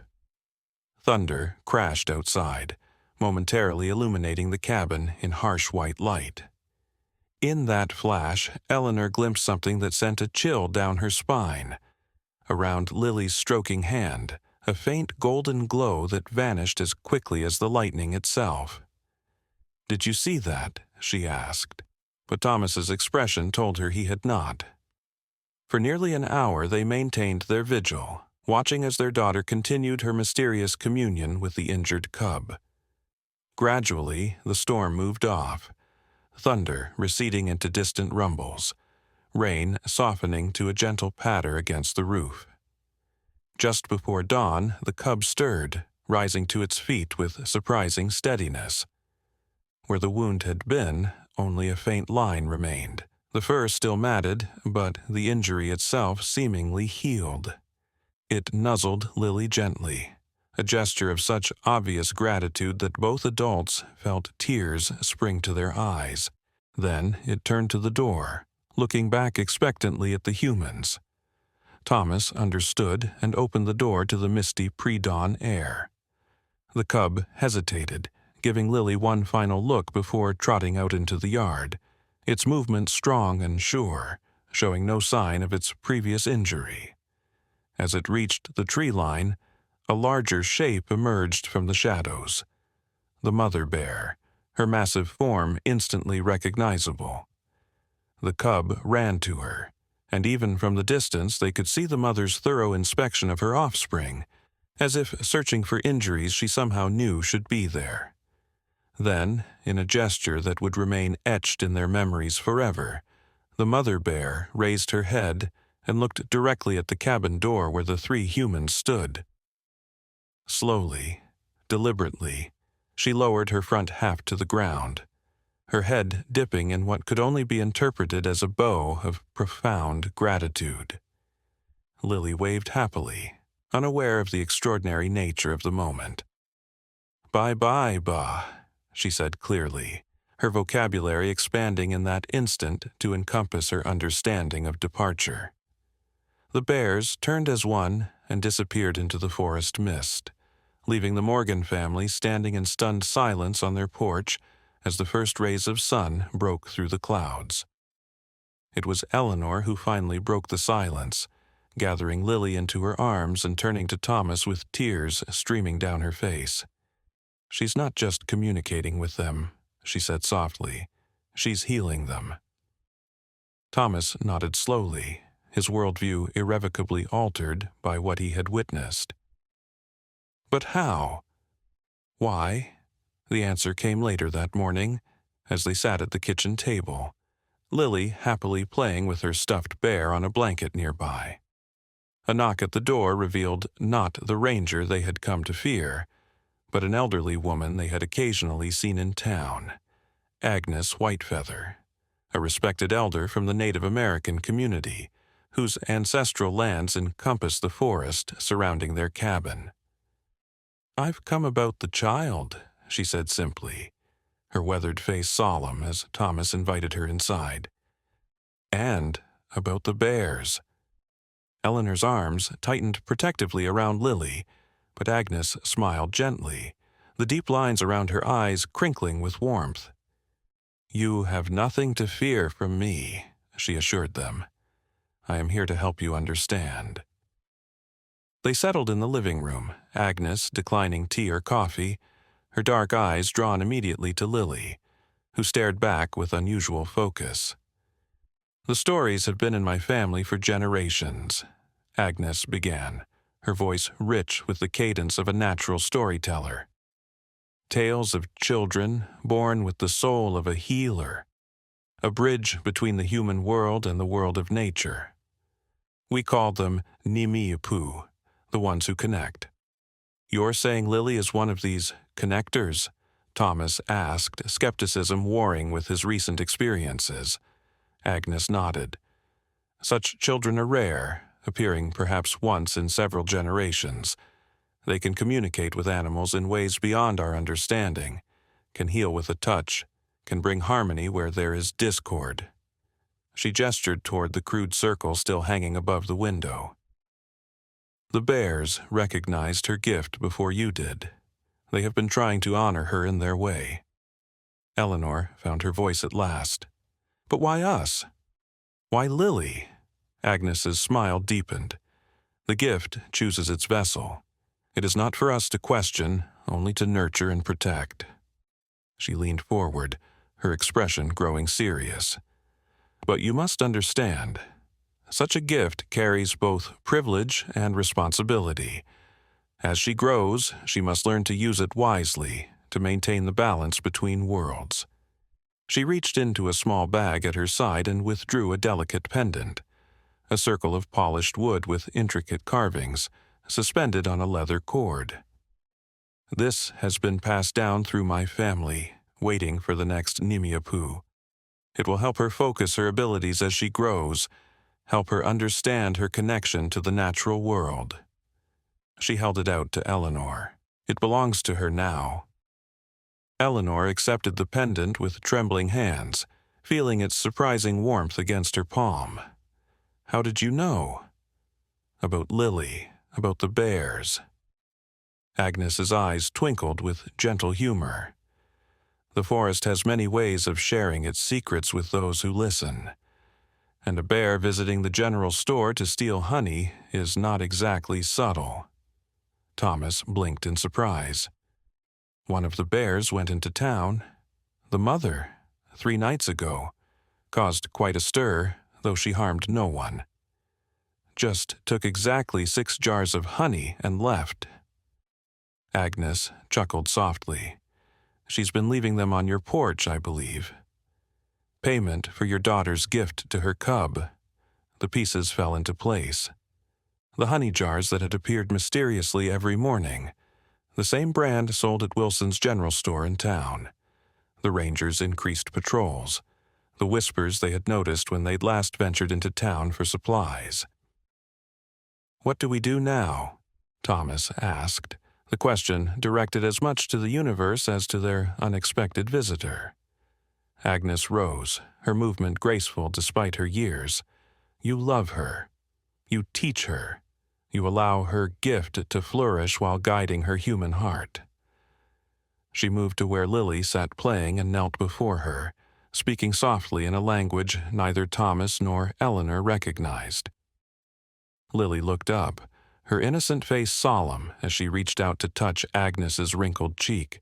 Thunder crashed outside, momentarily illuminating the cabin in harsh white light. In that flash, Eleanor glimpsed something that sent a chill down her spine. Around Lily's stroking hand, a faint golden glow that vanished as quickly as the lightning itself. "Did you see that?" she asked, but Thomas's expression told her he had not. For nearly an hour they maintained their vigil, watching as their daughter continued her mysterious communion with the injured cub. Gradually, the storm moved off, thunder receding into distant rumbles, rain softening to a gentle patter against the roof. Just before dawn, the cub stirred, rising to its feet with surprising steadiness. Where the wound had been, only a faint line remained, the fur still matted, but the injury itself seemingly healed. It nuzzled Lily gently, a gesture of such obvious gratitude that both adults felt tears spring to their eyes. Then it turned to the door, looking back expectantly at the humans. Thomas understood and opened the door to the misty pre-dawn air. The cub hesitated, giving Lily one final look before trotting out into the yard, its movement strong and sure, showing no sign of its previous injury. As it reached the tree line, a larger shape emerged from the shadows. The mother bear, her massive form instantly recognizable. The cub ran to her, and even from the distance they could see the mother's thorough inspection of her offspring, as if searching for injuries she somehow knew should be there. Then, in a gesture that would remain etched in their memories forever, the mother bear raised her head and looked directly at the cabin door where the three humans stood. Slowly, deliberately, she lowered her front half to the ground, her head dipping in what could only be interpreted as a bow of profound gratitude. Lily waved happily, unaware of the extraordinary nature of the moment. "Bye-bye, Ba," she said clearly, her vocabulary expanding in that instant to encompass her understanding of departure. The bears turned as one and disappeared into the forest mist, leaving the Morgan family standing in stunned silence on their porch as the first rays of sun broke through the clouds. It was Eleanor who finally broke the silence, gathering Lily into her arms and turning to Thomas with tears streaming down her face. "She's not just communicating with them," she said softly. "She's healing them." Thomas nodded slowly, his worldview irrevocably altered by what he had witnessed. But how? Why? The answer came later that morning, as they sat at the kitchen table, Lily happily playing with her stuffed bear on a blanket nearby. A knock at the door revealed not the ranger they had come to fear, but an elderly woman they had occasionally seen in town, Agnes Whitefeather, a respected elder from the Native American community, whose ancestral lands encompassed the forest surrounding their cabin. "I've come about the child," she said simply, her weathered face solemn as Thomas invited her inside. "And about the bears." Eleanor's arms tightened protectively around Lily, but Agnes smiled gently, the deep lines around her eyes crinkling with warmth. "You have nothing to fear from me," she assured them. "I am here to help you understand." They settled in the living room, Agnes declining tea or coffee, her dark eyes drawn immediately to Lily, who stared back with unusual focus. "The stories have been in my family for generations," Agnes began, her voice rich with the cadence of a natural storyteller. "Tales of children born with the soul of a healer, a bridge between the human world and the world of nature. We call them Nimiapu, the ones who connect." "You're saying Lily is one of these connectors?" Thomas asked, skepticism warring with his recent experiences. Agnes nodded. "Such children are rare, appearing perhaps once in several generations. They can communicate with animals in ways beyond our understanding, can heal with a touch, can bring harmony where there is discord." She gestured toward the crude circle still hanging above the window. "The bears recognized her gift before you did. They have been trying to honor her in their way." Eleanor found her voice at last. "But why us? Why Lily?" Agnes's smile deepened. "The gift chooses its vessel. It is not for us to question, only to nurture and protect." She leaned forward, her expression growing serious. "But you must understand, such a gift carries both privilege and responsibility. As she grows, she must learn to use it wisely to maintain the balance between worlds." She reached into a small bag at her side and withdrew a delicate pendant, a circle of polished wood with intricate carvings, suspended on a leather cord. "This has been passed down through my family, waiting for the next Nimiapu. It will help her focus her abilities as she grows, help her understand her connection to the natural world." She held it out to Eleanor. "It belongs to her now." Eleanor accepted the pendant with trembling hands, feeling its surprising warmth against her palm. "How did you know?" "About Lily, about the bears." Agnes's eyes twinkled with gentle humor. "The forest has many ways of sharing its secrets with those who listen. And a bear visiting the general store to steal honey is not exactly subtle." Thomas blinked in surprise. "One of the bears went into town. The mother, 3 nights ago, caused quite a stir, though she harmed no one. Just took exactly 6 jars of honey and left," Agnes chuckled softly. "She's been leaving them on your porch, I believe." "Payment for your daughter's gift to her cub." The pieces fell into place. The honey jars that had appeared mysteriously every morning, the same brand sold at Wilson's general store in town. The Rangers' increased patrols, the whispers they had noticed when they'd last ventured into town for supplies. "What do we do now?" Thomas asked, the question directed as much to the universe as to their unexpected visitor. Agnes rose, her movement graceful despite her years. "You love her. You teach her. You allow her gift to flourish while guiding her human heart." She moved to where Lily sat playing and knelt before her, speaking softly in a language neither Thomas nor Eleanor recognized. Lily looked up, her innocent face solemn as she reached out to touch Agnes's wrinkled cheek.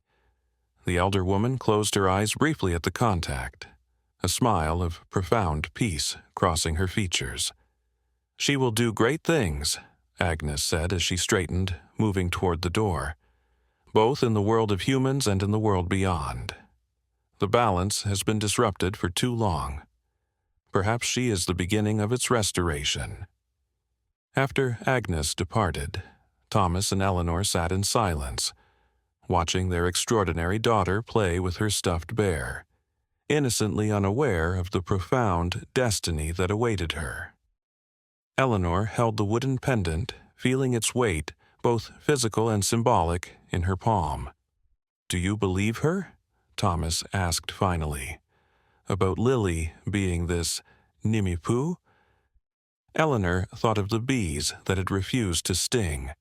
The elder woman closed her eyes briefly at the contact, a smile of profound peace crossing her features. "She will do great things," Agnes said as she straightened, moving toward the door, "both in the world of humans and in the world beyond. The balance has been disrupted for too long. Perhaps she is the beginning of its restoration." After Agnes departed, Thomas and Eleanor sat in silence, watching their extraordinary daughter play with her stuffed bear, innocently unaware of the profound destiny that awaited her. Eleanor held the wooden pendant, feeling its weight, both physical and symbolic, in her palm. "Do you believe her?" Thomas asked finally. "About Lily being this Nimipu?" Eleanor thought of the bees that had refused to sting,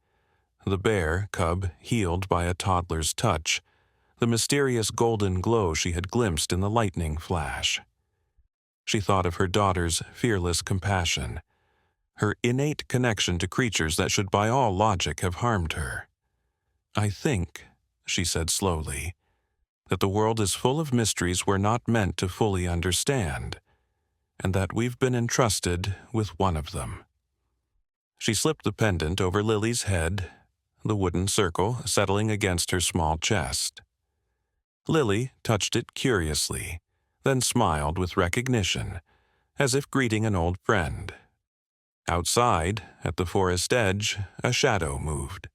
the bear cub healed by a toddler's touch, the mysterious golden glow she had glimpsed in the lightning flash. She thought of her daughter's fearless compassion, her innate connection to creatures that should by all logic have harmed her. "I think," she said slowly, "that the world is full of mysteries we're not meant to fully understand, and that we've been entrusted with one of them." She slipped the pendant over Lily's head, the wooden circle settling against her small chest. Lily touched it curiously, then smiled with recognition, as if greeting an old friend. Outside, at the forest edge, a shadow moved,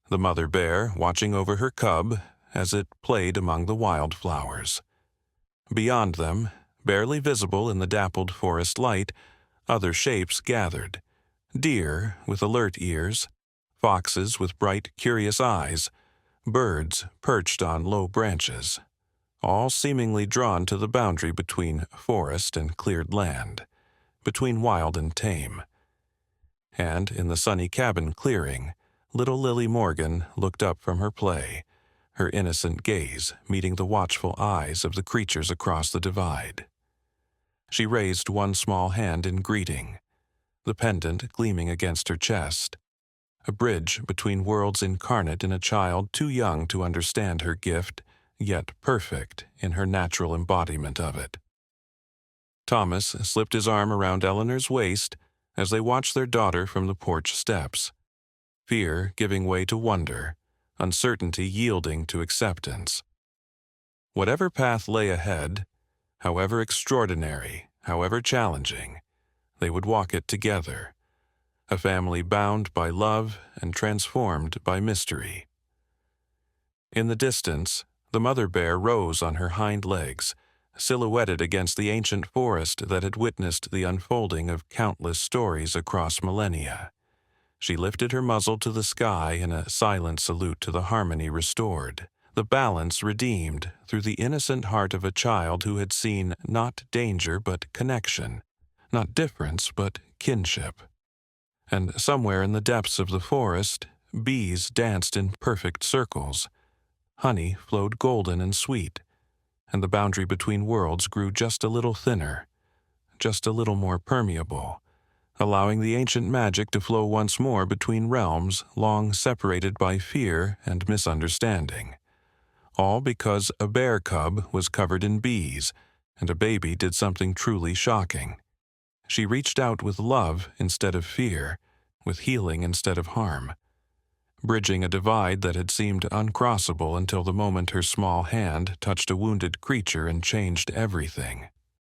the mother bear watching over her cub as it played among the wildflowers. Beyond them, barely visible in the dappled forest light, other shapes gathered. Deer with alert ears, foxes with bright, curious eyes, birds perched on low branches, all seemingly drawn to the boundary between forest and cleared land, between wild and tame. And in the sunny cabin clearing, little Lily Morgan looked up from her play, her innocent gaze meeting the watchful eyes of the creatures across the divide. She raised one small hand in greeting, the pendant gleaming against her chest, a bridge between worlds incarnate in a child too young to understand her gift, yet perfect in her natural embodiment of it. Thomas slipped his arm around Eleanor's waist as they watched their daughter from the porch steps, fear giving way to wonder, uncertainty yielding to acceptance. Whatever path lay ahead, however extraordinary, however challenging, they would walk it together, a family bound by love and transformed by mystery. In the distance, the mother bear rose on her hind legs, silhouetted against the ancient forest that had witnessed the unfolding of countless stories across millennia. She lifted her muzzle to the sky in a silent salute to the harmony restored, the balance redeemed through the innocent heart of a child who had seen not danger but connection, not difference but kinship. And somewhere in the depths of the forest, bees danced in perfect circles. Honey flowed golden and sweet, and the boundary between worlds grew just a little thinner, just a little more permeable, allowing the ancient magic to flow once more between realms long separated by fear and misunderstanding. All because a bear cub was covered in bees, and a baby did something truly shocking. She reached out with love instead of fear, with healing instead of harm. bridging a divide that had seemed uncrossable until the moment her small hand touched a wounded creature and changed everything.